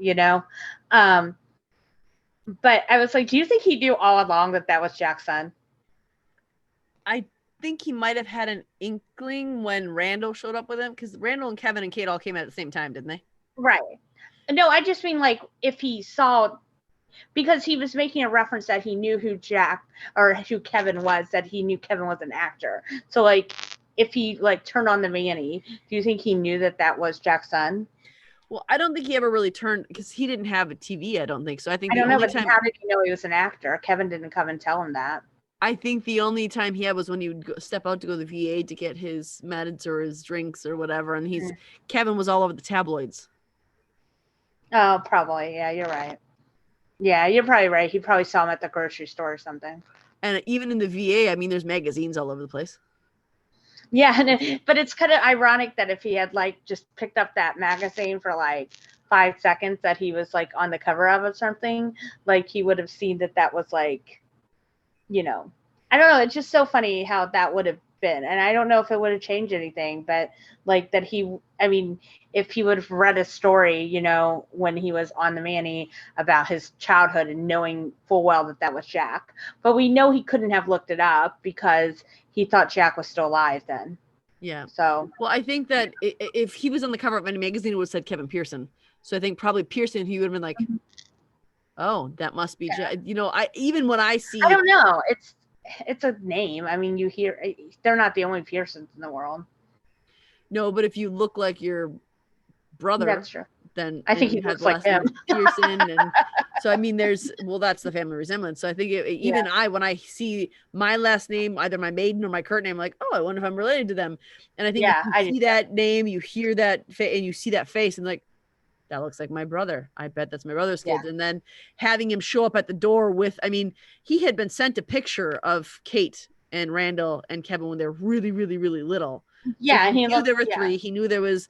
but I was like, do you think he knew all along that was Jack's son? I think he might have had an inkling when Randall showed up with him, because Randall and Kevin and Kate all came at the same time, didn't they? Right. No, I just mean like if he saw, because he was making a reference that he knew who Jack or who Kevin was, that he knew Kevin was an actor. So like if he like turned on the Manny, do you think he knew that was Jack's son? Well, I don't think he ever really turned, because he didn't have a TV, I don't think. So I think I don't know, but how did he know he was an actor? Kevin didn't come and tell him that. I think the only time he had was when he would step out to go to the VA to get his meds or his drinks or whatever. And Kevin was all over the tabloids. Oh, probably. Yeah, you're right. Yeah, you're probably right. He probably saw him at the grocery store or something. And even in the VA, I mean, there's magazines all over the place. Yeah, but it's kind of ironic that if he had like just picked up that magazine for like 5 seconds that he was like on the cover of or something, like he would have seen that was like, I don't know. It's just so funny how that would have been. And I don't know if it would have changed anything, but like that if he would have read a story, when he was on the Manny about his childhood and knowing full well that was Jack, but we know he couldn't have looked it up because he thought Jack was still alive then. Yeah. So, well, I think that if he was on the cover of any magazine, it would have said Kevin Pearson. So I think probably Pearson, he would have been like, oh, that must be Jack. Even when I see, I don't know. It's a name. I mean, you hear, they're not the only Pearsons in the world. No, but if you look like your brother, that's true. then I think and he had looks the like last name him. Pearson. And so, I mean, that's the family resemblance. So I think even when I see my last name, either my maiden or my current name, I'm like, oh, I wonder if I'm related to them. And I think Yeah, if I you do see that name, you hear that and you see that face and like, that looks like my brother. I bet that's my brother's kid. And then having him show up at the door he had been sent a picture of Kate and Randall and Kevin when they're really, really, really little. Yeah, so and he knew there were 3. He knew there was,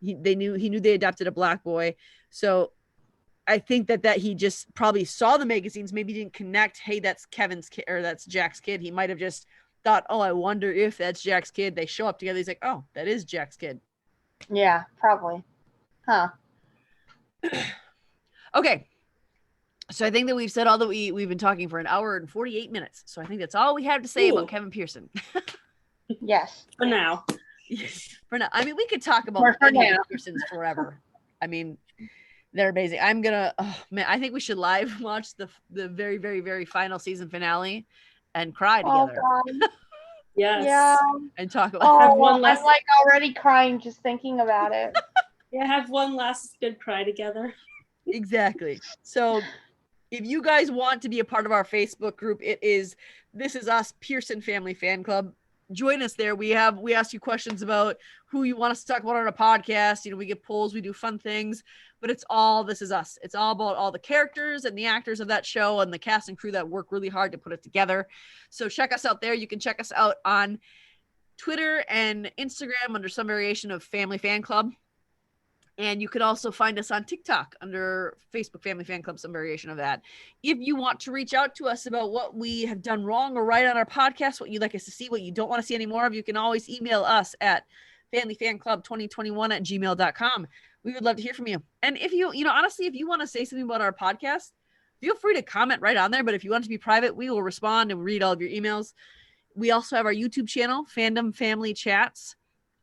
he knew they adopted a black boy. So I think that he just probably saw the magazines, maybe didn't connect, hey, that's Kevin's kid or that's Jack's kid. He might have just thought, oh, I wonder if that's Jack's kid. They show up together. He's like, oh, that is Jack's kid. Yeah, probably. Huh. Okay. So I think that we've said all that we've been talking for an hour and 48 minutes. So I think that's all we have to say about Kevin Pearson. Yes. For now. For now. I mean, we could talk about any of the Pearsons forever. I mean, they're amazing. I think we should live watch the very, very, very final season finale and cry together. Oh, God. Yes. Yeah. And talk about I'm like already crying just thinking about it. Yeah, have one last good cry together. Exactly. So if you guys want to be a part of our Facebook group, This Is Us Pearson Family Fan Club. Join us there. We ask you questions about who you want us to talk about on a podcast. We get polls, we do fun things, but it's all This Is Us. It's all about all the characters and the actors of that show and the cast and crew that work really hard to put it together. So check us out there. You can check us out on Twitter and Instagram under some variation of Family Fan Club. And you could also find us on TikTok under Facebook Family Fan Club, some variation of that. If you want to reach out to us about what we have done wrong or right on our podcast, what you'd like us to see, what you don't want to see anymore of, you can always email us at familyfanclub2021@gmail.com. We would love to hear from you. And if honestly, if you want to say something about our podcast, feel free to comment right on there. But if you want to be private, we will respond and read all of your emails. We also have our YouTube channel, Fandom Family Chats.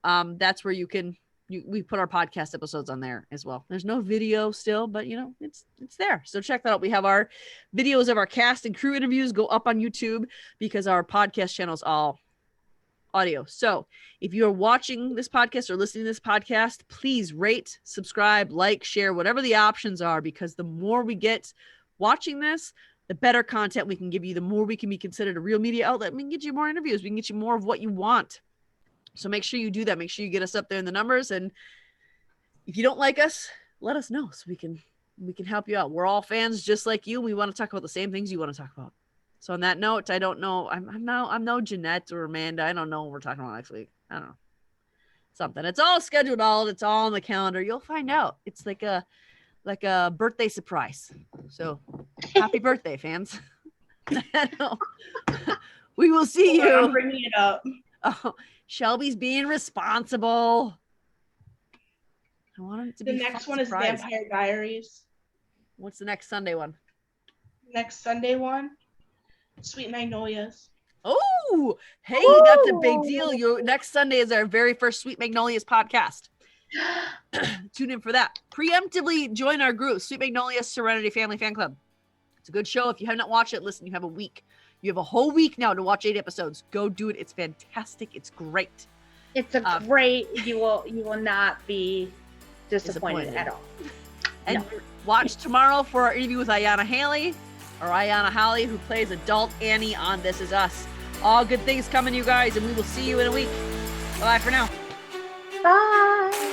That's where we put our podcast episodes on there as well. There's no video still, but it's there. So check that out. We have our videos of our cast and crew interviews go up on YouTube because our podcast channel is all audio. So if you're watching this podcast or listening to this podcast, please rate, subscribe, like, share, whatever the options are, because the more we get watching this, the better content we can give you, the more we can be considered a real media outlet. We can get you more interviews. We can get you more of what you want. So make sure you do that. Make sure you get us up there in the numbers. And if you don't like us, let us know so we can help you out. We're all fans just like you. We want to talk about the same things you want to talk about. So on that note, I don't know. I'm no Jeanette or Amanda. I don't know what we're talking about next week. I don't know. Something. It's all scheduled out. It's all on the calendar. You'll find out. It's like a birthday surprise. So happy birthday, fans. We will see you. I'm bringing it up. Oh, Shelby's being responsible. I want it to be the next one surprise. is Vampire Diaries. What's the next Sunday one? Next Sunday one, Sweet Magnolias. Oh, hey, Woo! That's a big deal. Next Sunday is our very first Sweet Magnolias podcast. Tune in for that. Preemptively join our group, Sweet Magnolias Serenity Family Fan Club. It's a good show. If you have not watched it, listen, you have a week. You have a whole week now to watch 8 episodes. Go do it. It's fantastic. It's great. It's a great. You will not be disappointed at all. And watch tomorrow for our interview with Ayanna Halley, who plays adult Annie on This Is Us. All good things coming, you guys, and we will see you in a week. Bye for now. Bye.